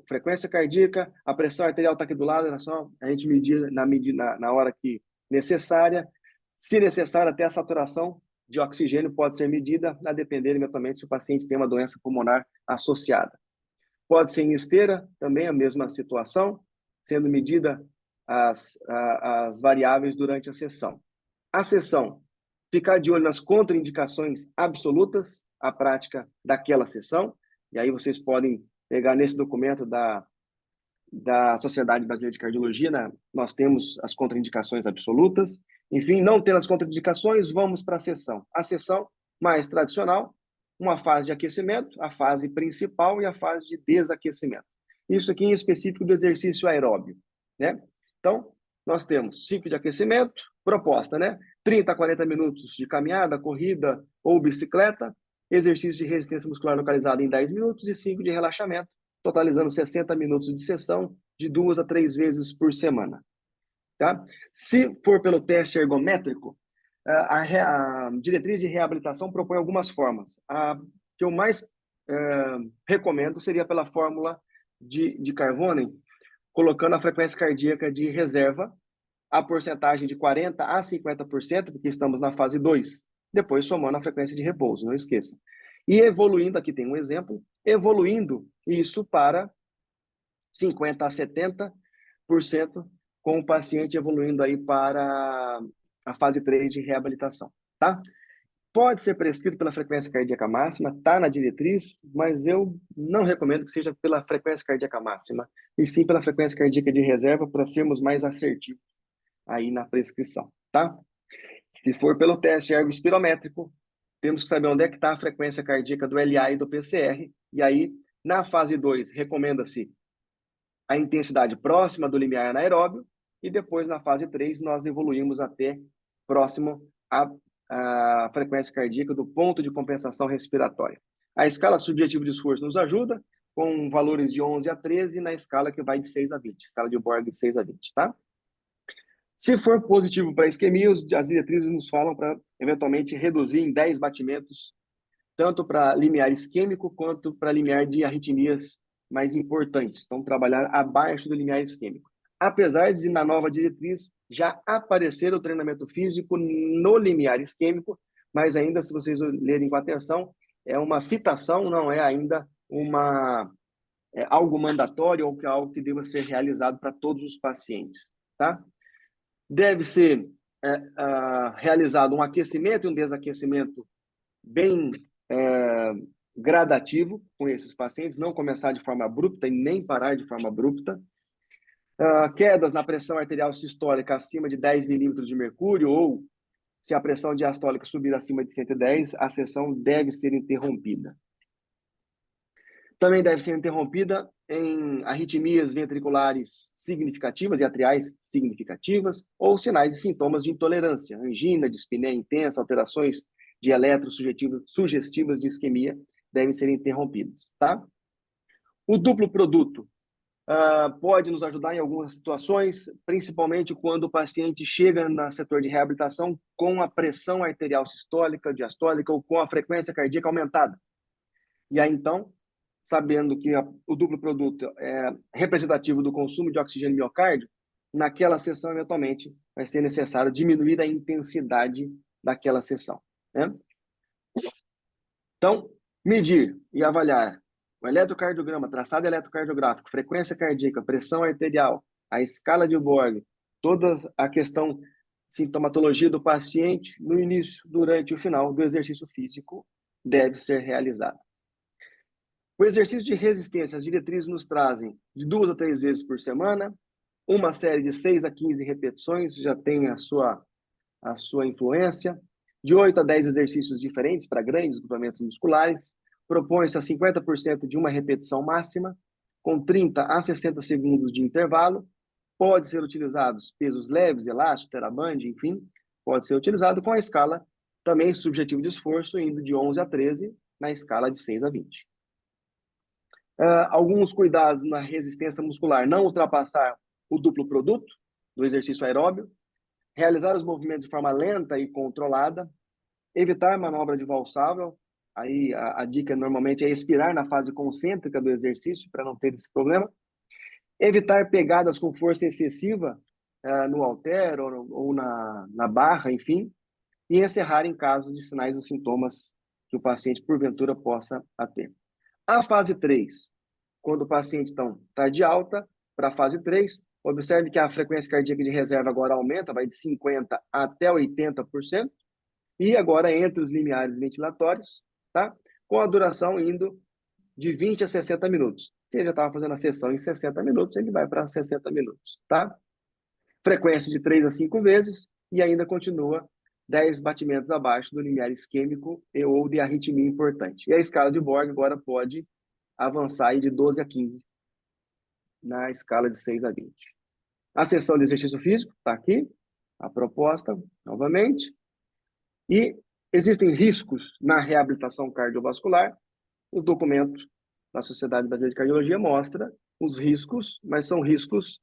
frequência cardíaca, a pressão arterial está aqui do lado, é só a gente medir na hora que necessária. Se necessário, até a saturação de oxigênio pode ser medida, a depender eventualmente se o paciente tem uma doença pulmonar associada. Pode ser em esteira, também a mesma situação, sendo medida as variáveis durante a sessão. A sessão, ficar de olho nas contraindicações absolutas à prática daquela sessão, e aí vocês podem pegar nesse documento da Sociedade Brasileira de Cardiologia, né? Nós temos as contraindicações absolutas. Enfim, não tendo as contraindicações, vamos para a sessão. A sessão mais tradicional, uma fase de aquecimento, a fase principal e a fase de desaquecimento. Isso aqui em específico do exercício aeróbio, né? Então, nós temos ciclo de aquecimento, proposta, né? 30 a 40 minutos de caminhada, corrida ou bicicleta, exercício de resistência muscular localizado em 10 minutos e 5 de relaxamento, totalizando 60 minutos de sessão, de 2 a 3 vezes por semana. Tá? Se for pelo teste ergométrico, a diretriz de reabilitação propõe algumas formas. A que eu mais recomendo seria pela fórmula de Carvone, colocando a frequência cardíaca de reserva, a porcentagem de 40% a 50%, porque estamos na fase 2, depois somando a frequência de repouso, não esqueça. E evoluindo, aqui tem um exemplo, evoluindo isso para 50% a 70%, com o paciente evoluindo aí para a fase 3 de reabilitação, tá? Pode ser prescrito pela frequência cardíaca máxima, está na diretriz, mas eu não recomendo que seja pela frequência cardíaca máxima, e sim pela frequência cardíaca de reserva, para sermos mais assertivos aí na prescrição, tá? Se for pelo teste ergospirométrico, temos que saber onde é que está a frequência cardíaca do LA e do PCR, e aí, na fase 2, recomenda-se a intensidade próxima do limiar anaeróbio, e depois, na fase 3, nós evoluímos até próximo à frequência cardíaca do ponto de compensação respiratória. A escala subjetiva de esforço nos ajuda, com valores de 11 a 13, na escala que vai de 6 a 20, escala de Borg de 6 a 20, tá? Se for positivo para isquemia, as diretrizes nos falam para, eventualmente, reduzir em 10 batimentos, tanto para limiar isquêmico quanto para limiar de arritmias mais importantes. Então, trabalhar abaixo do limiar isquêmico. Apesar de, na nova diretriz, já aparecer o treinamento físico no limiar isquêmico, mas ainda, se vocês lerem com atenção, é uma citação, não é ainda algo mandatório ou algo que deva ser realizado para todos os pacientes, tá? Deve ser realizado um aquecimento e um desaquecimento bem gradativo com esses pacientes, não começar de forma abrupta e nem parar de forma abrupta. Quedas na pressão arterial sistólica acima de 10 milímetros de mercúrio, ou se a pressão diastólica subir acima de 110, a sessão deve ser interrompida. Também deve ser interrompida em arritmias ventriculares significativas e atriais significativas, ou sinais e sintomas de intolerância, angina, dispneia intensa, alterações de eletros sugestivas de isquemia devem ser interrompidas, tá? O duplo produto pode nos ajudar em algumas situações, principalmente quando o paciente chega no setor de reabilitação com a pressão arterial sistólica, diastólica ou com a frequência cardíaca aumentada. E aí, então, sabendo que o duplo produto é representativo do consumo de oxigênio no miocárdio, naquela sessão, eventualmente, vai ser necessário diminuir a intensidade daquela sessão, né? Então, medir e avaliar o eletrocardiograma, traçado eletrocardiográfico, frequência cardíaca, pressão arterial, a escala de Borg, toda a questão sintomatologia do paciente no início, durante e o final do exercício físico deve ser realizado. O exercício de resistência, as diretrizes nos trazem de 2 a 3 vezes por semana, uma série de 6 a 15 repetições, já tem a sua influência, de 8 a 10 exercícios diferentes para grandes grupamentos musculares, propõe-se a 50% de uma repetição máxima, com 30 a 60 segundos de intervalo, pode ser utilizados pesos leves, elástico, teraband, enfim, pode ser utilizado com a escala também subjetiva de esforço, indo de 11 a 13, na escala de 6 a 20. Alguns cuidados na resistência muscular, não ultrapassar o duplo produto do exercício aeróbio, realizar os movimentos de forma lenta e controlada, evitar manobra de valsável, aí a dica normalmente é expirar na fase concêntrica do exercício para não ter esse problema, evitar pegadas com força excessiva no halter ou na barra, enfim, e encerrar em casos de sinais ou sintomas que o paciente porventura possa ter. A fase 3, quando o paciente então está de alta para a fase 3, observe que a frequência cardíaca de reserva agora aumenta, vai de 50% até 80%, e agora entre os limiares ventilatórios, tá? Com a duração indo de 20 a 60 minutos. Se ele já estava fazendo a sessão em 60 minutos, ele vai para 60 minutos, tá? Frequência de 3 a 5 vezes, e ainda continua 10 batimentos abaixo do limiar isquêmico ou de arritmia importante. E a escala de Borg agora pode avançar aí de 12 a 15 na escala de 6 a 20. A sessão de exercício físico está aqui, a proposta, novamente. E existem riscos na reabilitação cardiovascular. O documento da Sociedade Brasileira de Cardiologia mostra os riscos, mas são riscos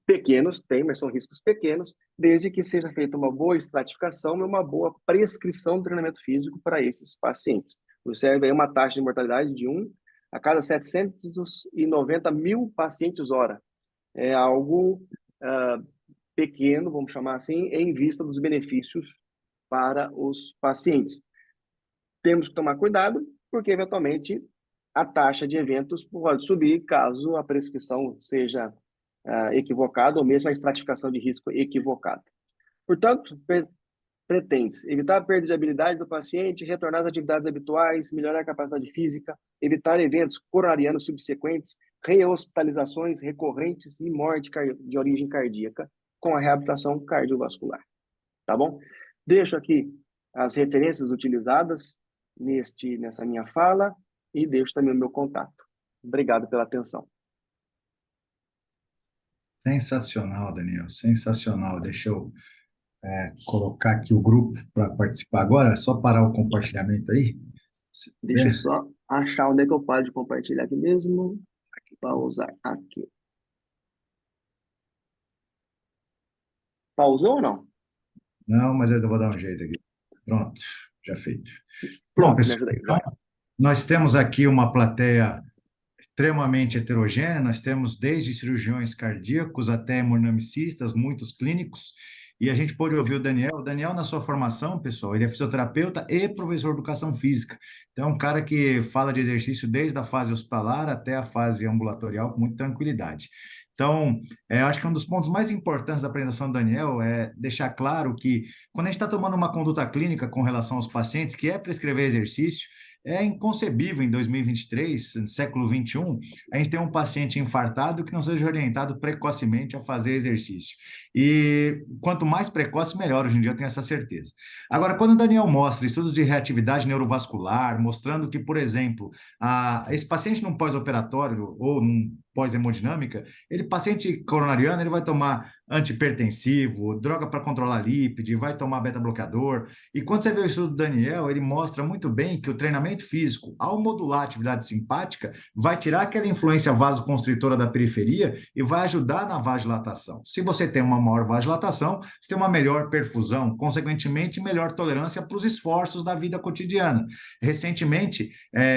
pequenos, mas são riscos pequenos, desde que seja feita uma boa estratificação e uma boa prescrição de treinamento físico para esses pacientes. Observe aí uma taxa de mortalidade de 1 a cada 790 mil pacientes hora. É algo pequeno, vamos chamar assim, em vista dos benefícios para os pacientes. Temos que tomar cuidado, porque eventualmente a taxa de eventos pode subir caso a prescrição seja equivocada ou mesmo a estratificação de risco equivocada. Portanto, pretende-se evitar a perda de habilidade do paciente, retornar às atividades habituais, melhorar a capacidade física, evitar eventos coronarianos subsequentes, rehospitalizações recorrentes e morte de origem cardíaca com a reabilitação cardiovascular. Tá bom? Deixo aqui as referências utilizadas nessa minha fala e deixo também o meu contato. Obrigado pela atenção. Sensacional, Daniel, sensacional. Deixa eu colocar aqui o grupo para participar agora. É só parar o compartilhamento aí. Se Deixa eu puder. só achar onde é que eu paro de compartilhar aqui mesmo. Pausar aqui. Pausou ou não? Não, mas eu vou dar um jeito aqui. Pronto, já feito. Bom, Pronto, me pessoal, ajudei. então, nós temos aqui uma plateia extremamente heterogênea, nós temos desde cirurgiões cardíacos até hemodinamicistas, muitos clínicos, e a gente pôde ouvir o Daniel. O Daniel, na sua formação, pessoal, ele é fisioterapeuta e professor de educação física. Então, é um cara que fala de exercício desde a fase hospitalar até a fase ambulatorial com muita tranquilidade. Então, eu acho que um dos pontos mais importantes da apresentação do Daniel é deixar claro que, quando a gente está tomando uma conduta clínica com relação aos pacientes, que é prescrever exercício, é inconcebível em 2023, no século 21, a gente ter um paciente infartado que não seja orientado precocemente a fazer exercício. E quanto mais precoce, melhor. Hoje em dia eu tenho essa certeza. Agora, quando o Daniel mostra estudos de reatividade neurovascular, mostrando que, por exemplo, esse paciente num pós-operatório ou num pós-hemodinâmica, ele, paciente coronariano, ele vai tomar antipertensivo, droga para controlar lípide, vai tomar beta-bloqueador. E quando você vê o estudo do Daniel, ele mostra muito bem que o treinamento físico, ao modular a atividade simpática, vai tirar aquela influência vasoconstritora da periferia e vai ajudar na vasodilatação. Se você tem uma maior vasodilatação, você tem uma melhor perfusão, consequentemente, melhor tolerância para os esforços da vida cotidiana. Recentemente,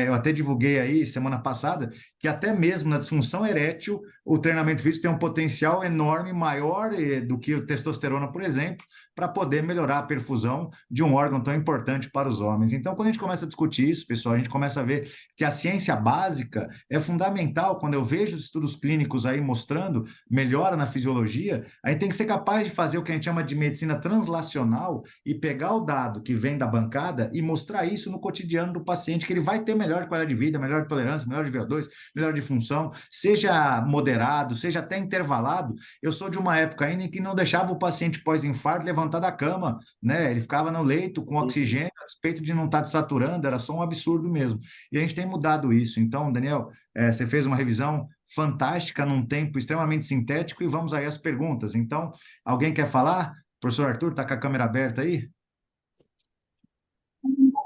eu até divulguei aí, semana passada, que até mesmo na disfunção erétil, o treinamento físico tem um potencial enorme, maior do que a testosterona, por exemplo, para poder melhorar a perfusão de um órgão tão importante para os homens. Então, quando a gente começa a discutir isso, pessoal, a gente começa a ver que a ciência básica é fundamental. Quando eu vejo os estudos clínicos aí mostrando melhora na fisiologia, a gente tem que ser capaz de fazer o que a gente chama de medicina translacional e pegar o dado que vem da bancada e mostrar isso no cotidiano do paciente, que ele vai ter melhor qualidade de vida, melhor tolerância, melhor de VO2, melhor de função, seja moderado, seja até intervalado. Eu sou de uma época ainda em que não deixava o paciente pós-infarto levantar da cama, né? Ele ficava no leito com oxigênio, a respeito de não estar desaturando, era só um absurdo mesmo. E a gente tem mudado isso. Então, Daniel, você fez uma revisão fantástica num tempo extremamente sintético e vamos aí às perguntas. Então, alguém quer falar? Professor Arthur, está com a câmera aberta aí?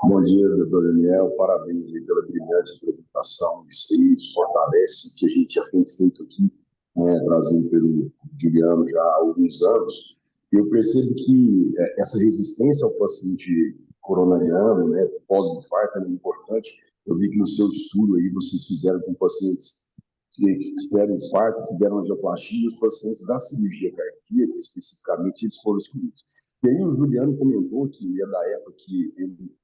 Bom dia, doutor Daniel. Parabéns aí pela brilhante apresentação. Isso aí fortalece o que a gente já tem feito aqui, trazido pelo Juliano já há alguns anos. Eu percebo que essa resistência ao paciente coronariano, né, pós-infarto, é importante. Eu vi que no seu estudo aí vocês fizeram com pacientes que tiveram infarto, tiveram angioplastia, e os pacientes da cirurgia cardíaca, especificamente, eles foram excluídos. E aí o Juliano comentou que é da época que ele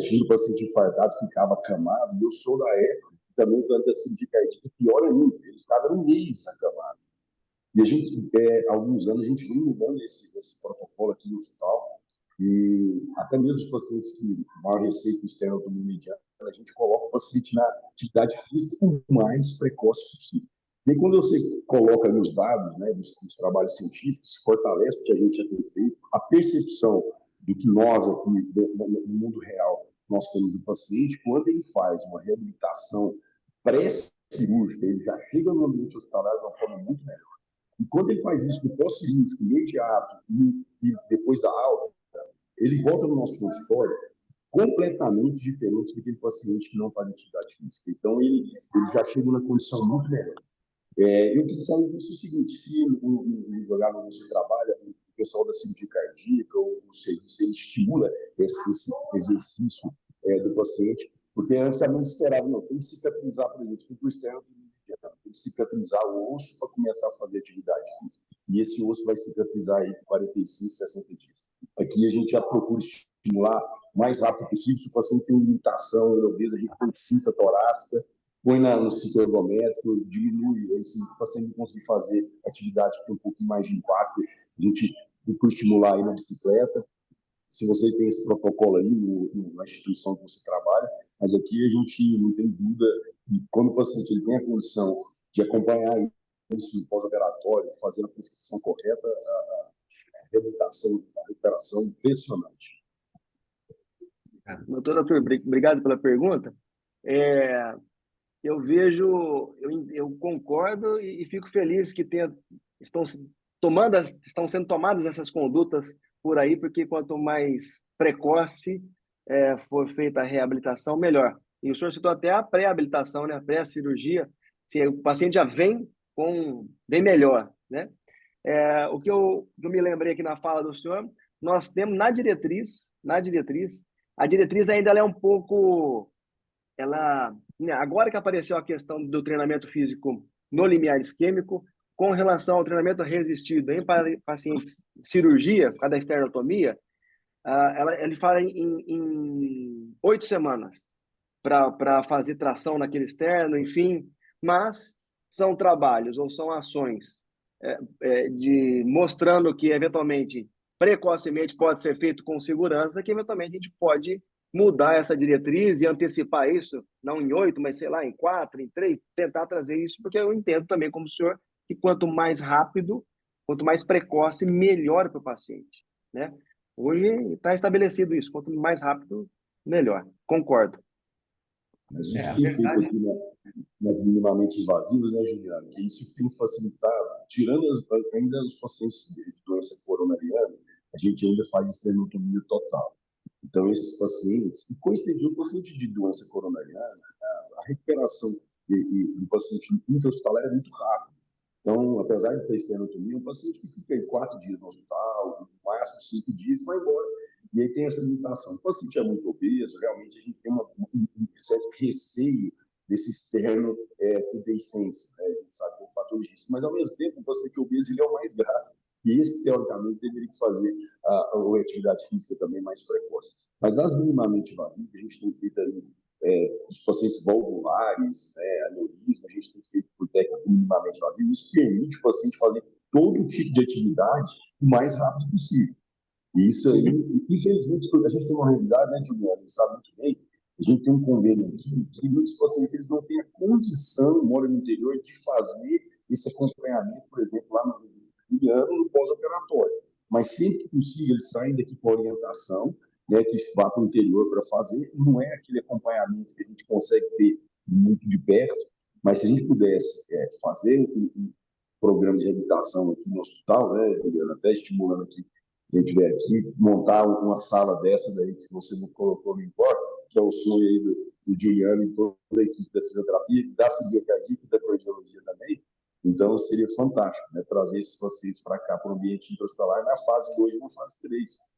tinha o paciente infartado, ficava acamado, e eu sou da época que também durante a cirurgia cardíaca, pior ainda, ele ficava no mês acamado. E a gente, há alguns anos, a gente vem mudando esse protocolo aqui no hospital, e até mesmo os pacientes que maior receita externa do mediano, a gente coloca o paciente na atividade física o mais precoce possível. E aí, quando você coloca ali os dados, né, dos trabalhos científicos, fortalece o que a gente já tem feito, a percepção do que nós aqui, no mundo real, nós temos do paciente, quando ele faz uma reabilitação pré-cirúrgica, ele já chega no ambiente hospitalar de uma forma muito melhor. E quando ele faz isso no pós-cirúrgico, imediato, e depois da alta, ele volta no nosso consultório completamente diferente daquele paciente que não faz atividade física. Então, ele já chega numa condição muito melhor. Eu queria saber o seguinte, se no lugar onde você trabalha, o pessoal da cirurgia cardíaca ou o serviço, ele estimula esse exercício do paciente Porque antes a gente esperava, não, tem que cicatrizar, por exemplo, tem que tem que cicatrizar o osso para começar a fazer atividade física. E esse osso vai cicatrizar aí com 45, 60 dias. Aqui a gente já procura estimular o mais rápido possível. Se o paciente tem limitação, obesa, a gente põe cinta torácica, põe no ciclo ergométrico, diminui. Aí, se o paciente não conseguir fazer atividade com um pouquinho mais de impacto, a gente procura estimular aí na bicicleta. Se você tem esse protocolo aí na instituição que você trabalha, mas aqui a gente não tem dúvida, e quando o paciente ele tem a condição de acompanhar isso no pós-operatório, fazendo a prescrição correta, a reabilitação, a recuperação impressionante. Doutor Arthur, obrigado pela pergunta. Eu vejo, eu concordo e fico feliz que estão sendo tomadas essas condutas por aí, porque quanto mais precoce for feita a reabilitação, melhor. E o senhor citou até a pré-habilitação, né? A pré-cirurgia, se o paciente já vem bem melhor, né? O que eu me lembrei aqui na fala do senhor, nós temos na diretriz, a diretriz ainda ela é um pouco, agora que apareceu a questão do treinamento físico no limiar isquêmico, com relação ao treinamento resistido em pacientes de cirurgia, por causa da esternotomia, ele fala em 8 semanas para fazer tração naquele externo, enfim, mas são trabalhos ou são ações mostrando que, eventualmente, precocemente pode ser feito com segurança, que, eventualmente, a gente pode mudar essa diretriz e antecipar isso, não em 8, mas, sei lá, em 4, em 3, tentar trazer isso, porque eu entendo também, como o senhor, que quanto mais rápido, quanto mais precoce, melhor para o paciente, né? Hoje está estabelecido isso, quanto mais rápido, melhor. Concordo. A gente tem feito aqui nas minimamente invasivas, né, Juliano? Que isso tem facilitado, tirando ainda os pacientes de doença coronariana, a gente ainda faz esternotomia total. Então, esses pacientes, e coincidiu o paciente de doença coronariana, a recuperação do paciente intra-hospitalar é muito rápida. Então, apesar de fazer esternotomia, um paciente que fica aí 4 dias no hospital, no máximo 5 dias, vai embora. E aí tem essa limitação. O paciente é muito obeso, realmente a gente tem um certo receio desse externo pubescência, né? A gente sabe que é um fator de risco, mas ao mesmo tempo o paciente obeso ele é o mais grave. E esse, teoricamente, deveria fazer a atividade física também mais precoce. Mas as minimamente invasivas, a gente tem feito aí os pacientes valvulares, aneurisma, a gente tem feito por técnica minimamente invasiva. Isso permite o paciente fazer todo tipo de atividade o mais rápido possível. E isso aí, infelizmente, a gente tem uma realidade, né, Juliano? Você sabe muito bem, a gente tem um convênio aqui que muitos pacientes eles não têm a condição, moram no interior, de fazer esse acompanhamento, por exemplo, lá no pós-operatório. Mas sempre que possível, eles saem daqui com a orientação, né, que vá para o interior para fazer. Não é aquele acompanhamento que a gente consegue ter muito de perto, mas se a gente pudesse fazer um programa de reabilitação aqui no hospital, né, Juliano, até estimulando aqui quem estiver aqui, montar uma sala dessa daí que você não colocou, não importa, que é o sonho aí do Juliano e toda a equipe da fisioterapia, da cirurgia e da cardiologia também. Então, seria fantástico, né, trazer esses pacientes para cá, para o ambiente intra-hospitalar, na fase 2 e na fase 3.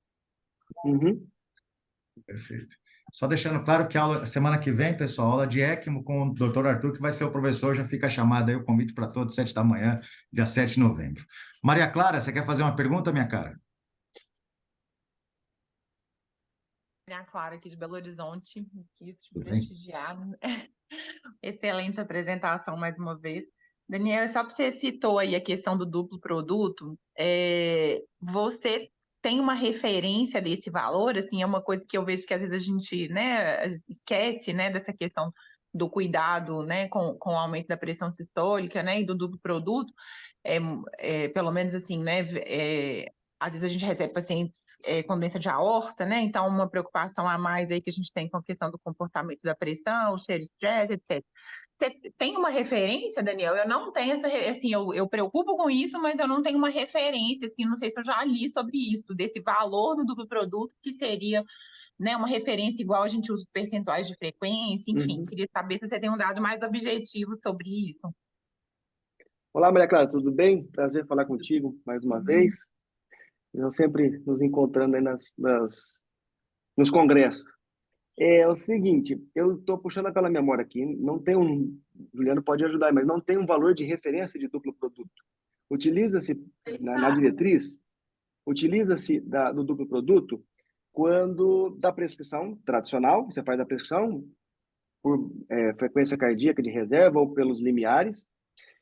Perfeito. Só deixando claro que a semana que vem, pessoal, aula de ECMO com o Dr. Arthur, que vai ser o professor, já fica chamado aí o convite para todos, 7 da manhã, dia 7 de novembro. Maria Clara, você quer fazer uma pergunta, minha cara? Maria Clara, aqui de Belo Horizonte, quis te prestigiar. Excelente apresentação, mais uma vez. Daniel, só para você citou aí a questão do duplo produto, você tem uma referência desse valor? Assim, é uma coisa que eu vejo que às vezes a gente, né, esquece, né, dessa questão do cuidado, né, com o aumento da pressão sistólica, né, e do duplo produto. Pelo menos assim, né, às vezes a gente recebe pacientes com doença de aorta, né? Então, uma preocupação a mais aí que a gente tem com a questão do comportamento da pressão, cheiro, estresse, etc. Você tem uma referência, Daniel? Eu não tenho essa, assim, eu preocupo com isso, mas eu não tenho uma referência, assim, não sei se eu já li sobre isso, desse valor do duplo produto, que seria, né, uma referência igual a gente usa os percentuais de frequência, enfim. Queria saber se você tem um dado mais objetivo sobre isso. Olá, Maria Clara, tudo bem? Prazer falar contigo mais uma vez. Nós sempre nos encontrando aí nos congressos. É o seguinte, eu estou puxando pela memória aqui, não tem um, Juliano pode ajudar, mas não tem um valor de referência de duplo produto. Utiliza-se na diretriz, utiliza-se do duplo produto quando da prescrição tradicional, você faz a prescrição por frequência cardíaca de reserva ou pelos limiares,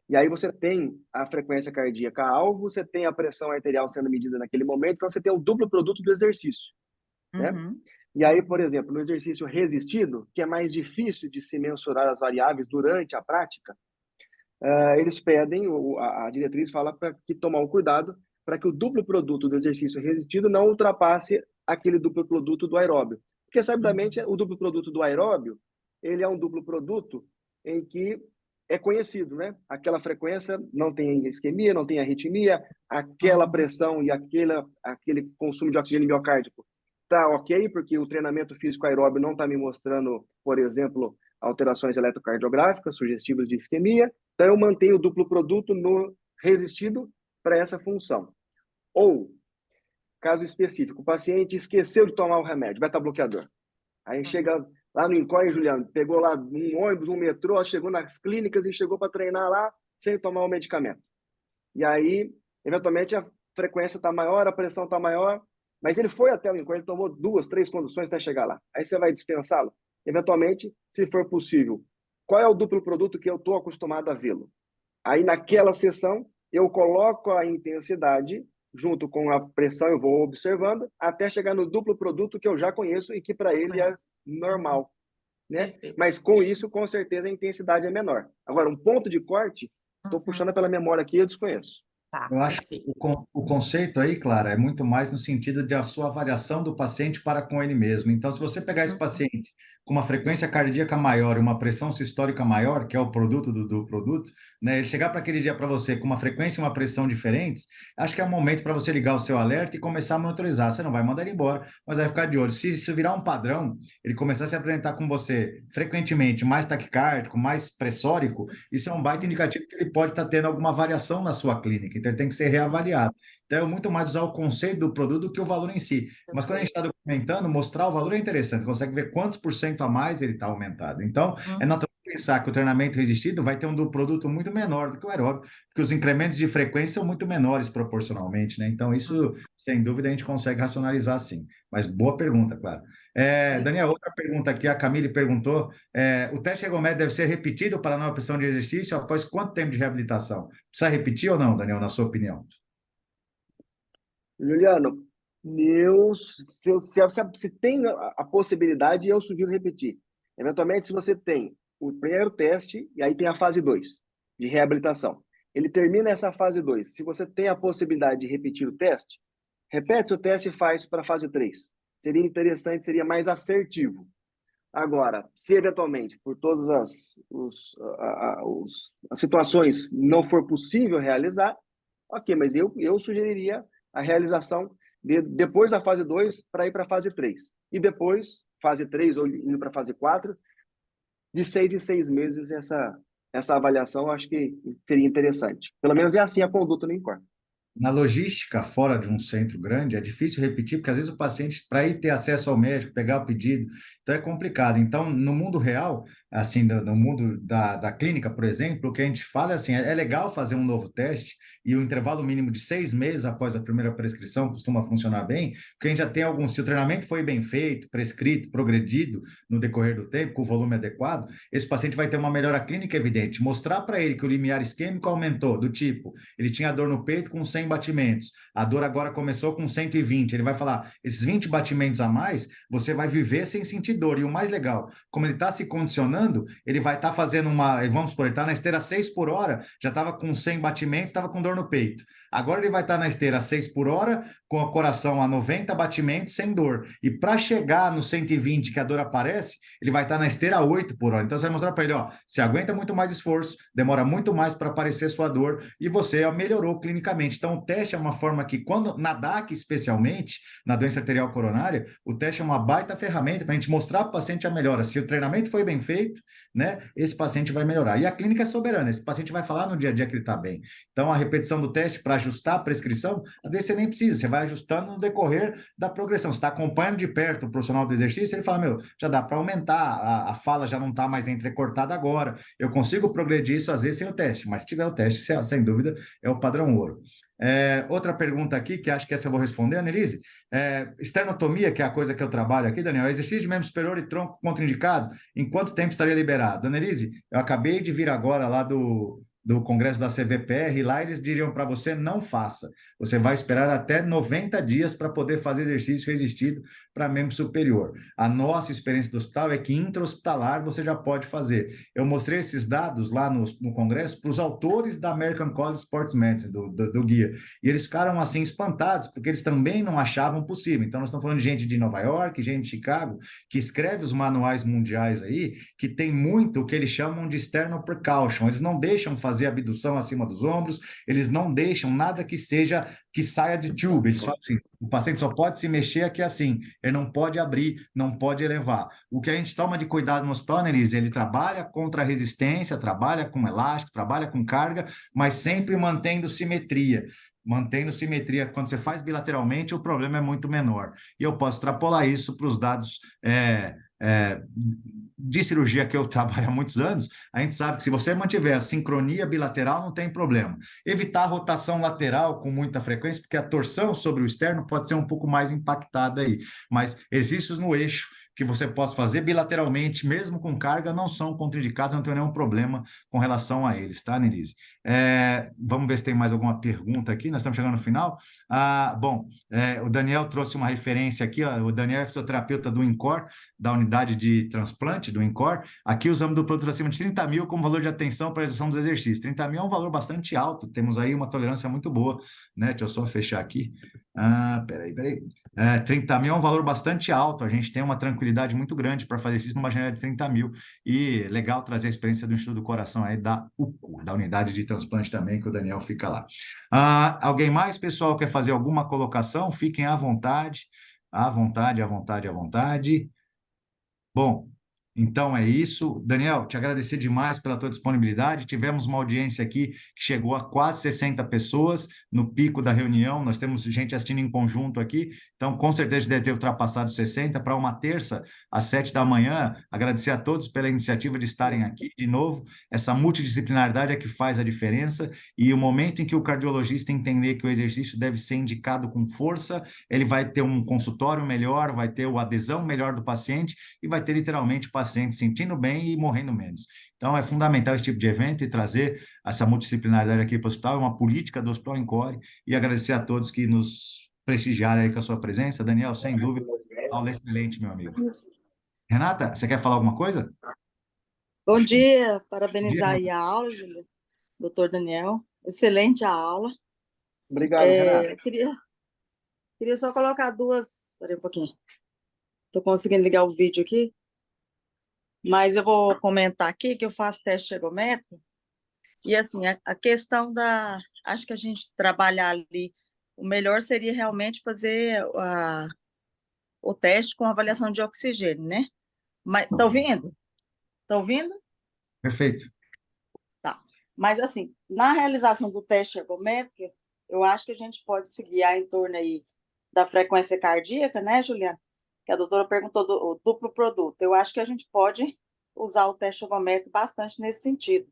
e aí você tem a frequência cardíaca alvo, você tem a pressão arterial sendo medida naquele momento, então você tem o duplo produto do exercício, né? Uhum. E aí, por exemplo, no exercício resistido, que é mais difícil de se mensurar as variáveis durante a prática, eles pedem, a diretriz fala para que tomar um cuidado para que o duplo produto do exercício resistido não ultrapasse aquele duplo produto do aeróbio. Porque, sabidamente, o duplo produto do aeróbio, ele é um duplo produto em que é conhecido, né? Aquela frequência não tem isquemia, não tem arritmia, aquela pressão e aquele consumo de oxigênio miocárdico tá ok, porque o treinamento físico aeróbio não está me mostrando, por exemplo, alterações eletrocardiográficas sugestivas de isquemia, então eu mantenho o duplo produto no resistido para essa função. Ou, caso específico, o paciente esqueceu de tomar o remédio, beta-bloqueador. Aí chega lá no INCOR, Juliano, pegou lá um ônibus, um metrô, chegou nas clínicas e chegou para treinar lá sem tomar o medicamento. E aí, eventualmente, a frequência está maior, a pressão está maior, mas ele foi até o INCOR, ele tomou 2, 3 conduções até chegar lá. Aí você vai dispensá-lo? Eventualmente, se for possível, qual é o duplo produto que eu estou acostumado a vê-lo? Aí, naquela sessão, eu coloco a intensidade junto com a pressão, eu vou observando, até chegar no duplo produto que eu já conheço e que para ele é normal, né? Mas com isso, com certeza, a intensidade é menor. Agora, um ponto de corte, estou puxando pela memória aqui, eu desconheço. Tá, Eu acho que o conceito aí, Clara, é muito mais no sentido de a sua avaliação do paciente para com ele mesmo. Então, se você pegar esse paciente com uma frequência cardíaca maior e uma pressão sistólica maior, que é o produto do produto, né, ele chegar para aquele dia para você com uma frequência e uma pressão diferentes, acho que é o momento para você ligar o seu alerta e começar a monitorizar. Você não vai mandar ele embora, mas vai ficar de olho. Se isso virar um padrão, ele começar a se apresentar com você frequentemente mais taquicárdico, mais pressórico, isso é um baita indicativo que ele pode estar tendo alguma variação na sua clínica. Então, ele tem que ser reavaliado. Então, é muito mais usar o conceito do produto do que o valor em si. Mas quando a gente está documentando, mostrar o valor é interessante. Você consegue ver quantos por cento a mais ele está aumentado. Então, é natural pensar que o treinamento resistido vai ter um do produto muito menor do que o aeróbico, porque os incrementos de frequência são muito menores proporcionalmente, né? Então, isso, sem dúvida, a gente consegue racionalizar sim. Mas boa pergunta, claro. Daniel, outra pergunta aqui, a Camille perguntou, o teste ergométrico deve ser repetido para a nova pressão de exercício após quanto tempo de reabilitação? Precisa repetir ou não, Daniel, na sua opinião? Juliano, se tem a possibilidade, eu sugiro repetir. Eventualmente, se você tem o primeiro teste, e aí tem a fase 2 de reabilitação. Ele termina essa fase 2. Se você tem a possibilidade de repetir o teste, repete o teste e faz para a fase 3. Seria interessante, seria mais assertivo. Agora, se eventualmente, por todas as situações, não for possível realizar, ok, mas eu sugeriria a realização depois da fase 2 para ir para a fase 3. E depois, fase 3 ou indo para a fase 4, de 6 em 6 meses, essa avaliação eu acho que seria interessante. Pelo menos é assim a conduta no INCOR. Na logística, fora de um centro grande, é difícil repetir, porque às vezes o paciente, para ir ter acesso ao médico, pegar o pedido, então é complicado. Então, no mundo real, assim, no mundo da clínica, por exemplo, o que a gente fala é assim, é legal fazer um novo teste e o intervalo mínimo de 6 meses após a primeira prescrição costuma funcionar bem, porque a gente já tem alguns, se o treinamento foi bem feito, prescrito, progredido no decorrer do tempo, com o volume adequado, esse paciente vai ter uma melhora clínica evidente. Mostrar para ele que o limiar isquêmico aumentou, do tipo, ele tinha dor no peito com 100 batimentos, a dor agora começou com 120, ele vai falar, esses 20 batimentos a mais, você vai viver sem sentir dor, e o mais legal, como ele está se condicionando, ele vai estar fazendo vamos supor, ele está na esteira 6 por hora, já estava com 100 batimentos, estava com dor no peito, agora ele vai estar na esteira 6 por hora, com o coração a 90 batimentos, sem dor, e para chegar no 120, que a dor aparece, ele vai estar na esteira 8 por hora, então você vai mostrar para ele, ó, você aguenta muito mais esforço, demora muito mais para aparecer sua dor, e você melhorou clinicamente, então Então, o teste é uma forma que, quando na DAC, especialmente, na doença arterial coronária, o teste é uma baita ferramenta para a gente mostrar para o paciente a melhora. Se o treinamento foi bem feito, né, esse paciente vai melhorar. E a clínica é soberana, esse paciente vai falar no dia a dia que ele está bem. Então, a repetição do teste para ajustar a prescrição, às vezes você nem precisa, você vai ajustando no decorrer da progressão. Você está acompanhando de perto o profissional do exercício, ele fala, meu, já dá para aumentar, a fala já não está mais entrecortada agora, eu consigo progredir isso às vezes sem o teste, mas se tiver o teste, sem dúvida, é o padrão ouro. Outra pergunta aqui, que acho que essa eu vou responder, Annelise. Esternotomia, que é a coisa que eu trabalho aqui, Daniel, exercício de membro superior e tronco contraindicado, em quanto tempo estaria liberado? Annelise, eu acabei de vir agora lá do congresso da CVPR, e lá eles diriam para você, não faça. Você vai esperar até 90 dias para poder fazer exercício resistido para membro superior. A nossa experiência do hospital é que intra-hospitalar você já pode fazer. Eu mostrei esses dados lá no congresso para os autores da American College of Sports Medicine, do guia, e eles ficaram assim espantados, porque eles também não achavam possível. Então, nós estamos falando de gente de Nova York, gente de Chicago, que escreve os manuais mundiais aí, que tem muito o que eles chamam de external precaution. Eles não deixam fazer abdução acima dos ombros, eles não deixam nada que saia de tube. Eles falam assim, o paciente só pode se mexer aqui assim, ele não pode abrir, não pode elevar. O que a gente toma de cuidado no hospital, Annelise, ele trabalha contra a resistência, trabalha com elástico, trabalha com carga, mas sempre mantendo simetria. Mantendo simetria, quando você faz bilateralmente, o problema é muito menor. E eu posso extrapolar isso para os dados de cirurgia que eu trabalho há muitos anos. A gente sabe que se você mantiver a sincronia bilateral, não tem problema. Evitar a rotação lateral com muita frequência, porque a torção sobre o externo pode ser um pouco mais impactada aí. Mas exercícios no eixo que você possa fazer bilateralmente, mesmo com carga, não são contraindicados, não tem nenhum problema com relação a eles, tá, Annelise? Vamos ver se tem mais alguma pergunta aqui, nós estamos chegando no final. O Daniel trouxe uma referência aqui, ó, o Daniel é fisioterapeuta do INCOR, da unidade de transplante do INCOR. Aqui usamos do produto acima de 30 mil como valor de atenção para a execução dos exercícios. 30 mil é um valor bastante alto, temos aí uma tolerância muito boa, né? Deixa eu só fechar aqui. Peraí. 30 mil é um valor bastante alto, a gente tem uma tranquilidade muito grande para fazer isso numa janela de 30 mil, e legal trazer a experiência do Instituto do Coração aí da UCO, da unidade de transplante também, que o Daniel fica lá. Alguém mais, pessoal, quer fazer alguma colocação? Fiquem à vontade, à vontade, à vontade, à vontade. Bom, então é isso. Daniel, te agradecer demais pela tua disponibilidade. Tivemos uma audiência aqui que chegou a quase 60 pessoas no pico da reunião. Nós temos gente assistindo em conjunto aqui, então com certeza deve ter ultrapassado 60 para uma terça, às 7 da manhã. Agradecer a todos pela iniciativa de estarem aqui de novo. Essa multidisciplinaridade é que faz a diferença, e o momento em que o cardiologista entender que o exercício deve ser indicado com força, ele vai ter um consultório melhor, vai ter a adesão melhor do paciente e vai ter literalmente o paciente sentindo bem e morrendo menos. Então, é fundamental esse tipo de evento e trazer essa multidisciplinaridade aqui para o hospital, é uma política do Hospital INCOR, e agradecer a todos que nos prestigiaram aí com a sua presença. Daniel, sem dúvida, aula excelente, meu amigo. Renata, você quer falar alguma coisa? Bom dia, parabenizar Bom aí a aula, Júlia, doutor Daniel. Excelente a aula. Obrigado, Renato. Queria só colocar duas. Espera um pouquinho. Estou conseguindo ligar o vídeo aqui. Mas eu vou comentar aqui que eu faço teste ergométrico. E assim, a questão da. Acho que a gente trabalhar ali, o melhor seria realmente fazer o teste com avaliação de oxigênio, né? Mas tá ouvindo? Tá ouvindo? Perfeito. Tá. Mas, assim, na realização do teste ergométrico, eu acho que a gente pode se guiar em torno aí da frequência cardíaca, né, Juliana? Que a doutora perguntou do duplo produto. Eu acho que a gente pode usar o teste ergométrico bastante nesse sentido.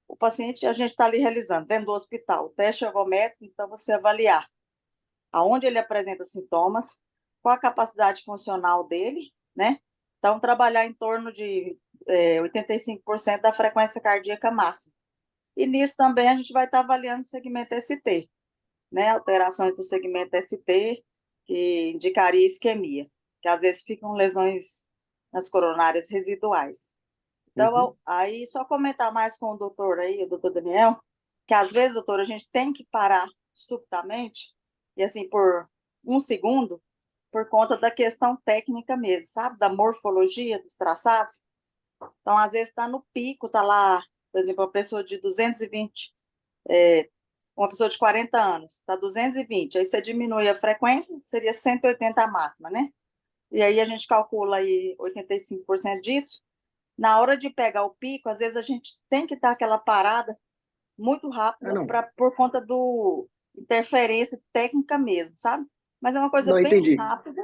O paciente, a gente está ali realizando dentro do hospital o teste ergométrico, então você avaliar aonde ele apresenta sintomas, qual a capacidade funcional dele, né? Então, trabalhar em torno de 85% da frequência cardíaca máxima. E nisso também a gente vai estar avaliando o segmento ST, né? Alterações do segmento ST, que indicaria isquemia, que às vezes ficam lesões nas coronárias residuais. Então, aí, só comentar mais com o doutor aí, o doutor Daniel, que às vezes, doutor, a gente tem que parar subitamente, e assim, por um segundo, por conta da questão técnica mesmo, sabe? Da morfologia dos traçados. Então, às vezes, está no pico, está lá, por exemplo, uma pessoa de 220 uma pessoa de 40 anos, está 220, aí você diminui a frequência, seria 180 a máxima, né? E aí a gente calcula aí 85% disso. Na hora de pegar o pico, às vezes a gente tem que dar aquela parada muito rápida por conta do interferência técnica mesmo, sabe? Mas é uma coisa Não, bem entendi. rápida.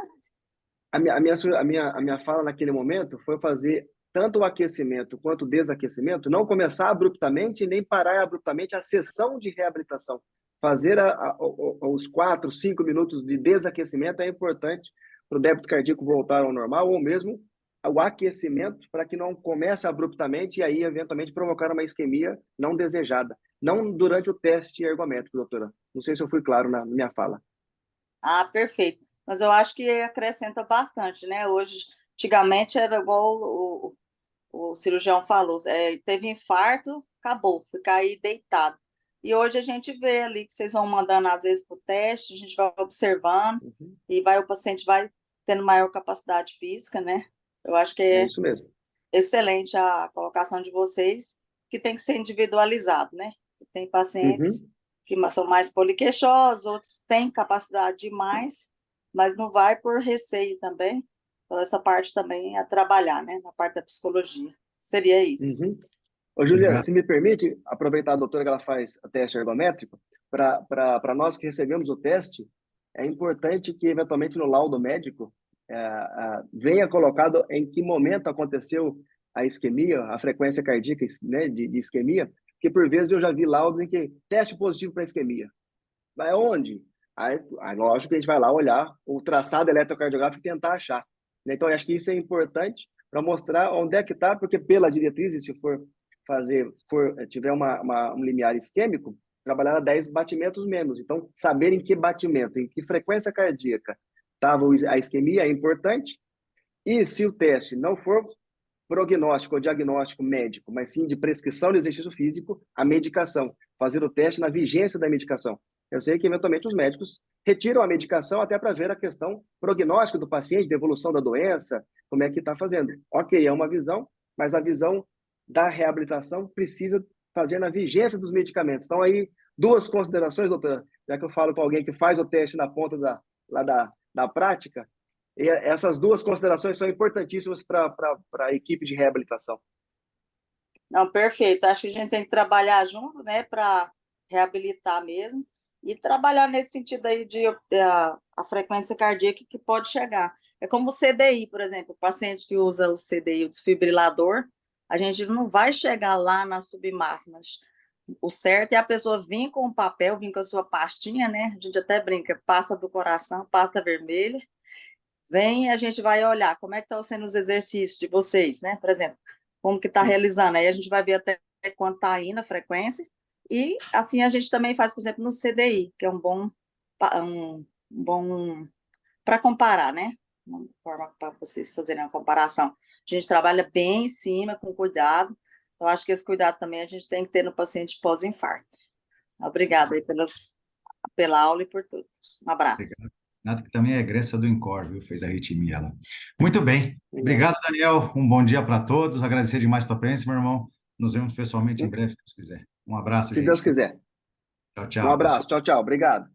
A minha fala naquele momento foi fazer tanto o aquecimento quanto o desaquecimento, não começar abruptamente nem parar abruptamente a sessão de reabilitação. Fazer os 4, 5 minutos de desaquecimento é importante para o débito cardíaco voltar ao normal, ou mesmo o aquecimento para que não comece abruptamente e aí, eventualmente, provocar uma isquemia não desejada. Não durante o teste ergométrico, doutora. Não sei se eu fui claro na minha fala. Ah, perfeito. Mas eu acho que acrescenta bastante, né? Hoje, antigamente era igual o cirurgião falou, teve infarto, acabou, ficar aí deitado. E hoje a gente vê ali que vocês vão mandando às vezes para o teste, a gente vai observando e o paciente vai tendo maior capacidade física, né? Eu acho que É isso mesmo. excelente a colocação de vocês, que tem que ser individualizado, né? Tem pacientes que são mais poliqueixosos, outros têm capacidade demais, mas não vai por receio também. Então, essa parte também é trabalhar, né? Na parte da psicologia. Seria isso. Ô, Juliana, se me permite aproveitar a doutora que ela faz o teste ergométrico, para nós que recebemos o teste, é importante que, eventualmente, no laudo médico, venha colocado em que momento aconteceu a isquemia, a frequência cardíaca, né, de isquemia, porque, por vezes, eu já vi laudos em que teste positivo para isquemia. Mas onde? Aí, lógico que a gente vai lá olhar o traçado eletrocardiográfico e tentar achar. Então, eu acho que isso é importante para mostrar onde é que está, porque pela diretriz, se tiver um limiar isquêmico, trabalhar a 10 batimentos menos. Então, saber em que batimento, em que frequência cardíaca estava a isquemia é importante. E se o teste não for prognóstico ou diagnóstico médico, mas sim de prescrição de exercício físico, a medicação. Fazer o teste na vigência da medicação. Eu sei que, eventualmente, os médicos retiram a medicação até para ver a questão prognóstica do paciente, de evolução da doença, como é que está fazendo. Ok, é uma visão, mas a visão da reabilitação precisa fazer na vigência dos medicamentos. Então, aí, duas considerações, doutora, já que eu falo com alguém que faz o teste na ponta da prática, e essas duas considerações são importantíssimas para a equipe de reabilitação. Não, perfeito. Acho que a gente tem que trabalhar junto, né, para reabilitar mesmo e trabalhar nesse sentido aí de a frequência cardíaca que pode chegar. É como o CDI, por exemplo, o paciente que usa o CDI, o desfibrilador, a gente não vai chegar lá nas submáximas. O certo é a pessoa vir com o papel, vir com a sua pastinha, né? A gente até brinca, pasta do coração, pasta vermelha. Vem, a gente vai olhar como é que estão sendo os exercícios de vocês, né? Por exemplo, como que está realizando. Aí a gente vai ver até quanto está aí na frequência. E assim a gente também faz, por exemplo, no CDI, que é um bom para comparar, né? Uma forma para vocês fazerem uma comparação. A gente trabalha bem em cima, com cuidado. Eu acho que esse cuidado também a gente tem que ter no paciente pós-infarto. Obrigada aí pela aula e por tudo. Um abraço. Obrigado. Nada, que também é egressa do INCOR, viu? Fez arritmia lá. Muito bem. Obrigado, Daniel. Um bom dia para todos. Agradecer demais a tua presença, meu irmão. Nos vemos pessoalmente em breve, se Deus quiser. Um abraço, se gente. Deus quiser. Tchau, tchau. Um abraço. Pessoal. Tchau, tchau. Obrigado.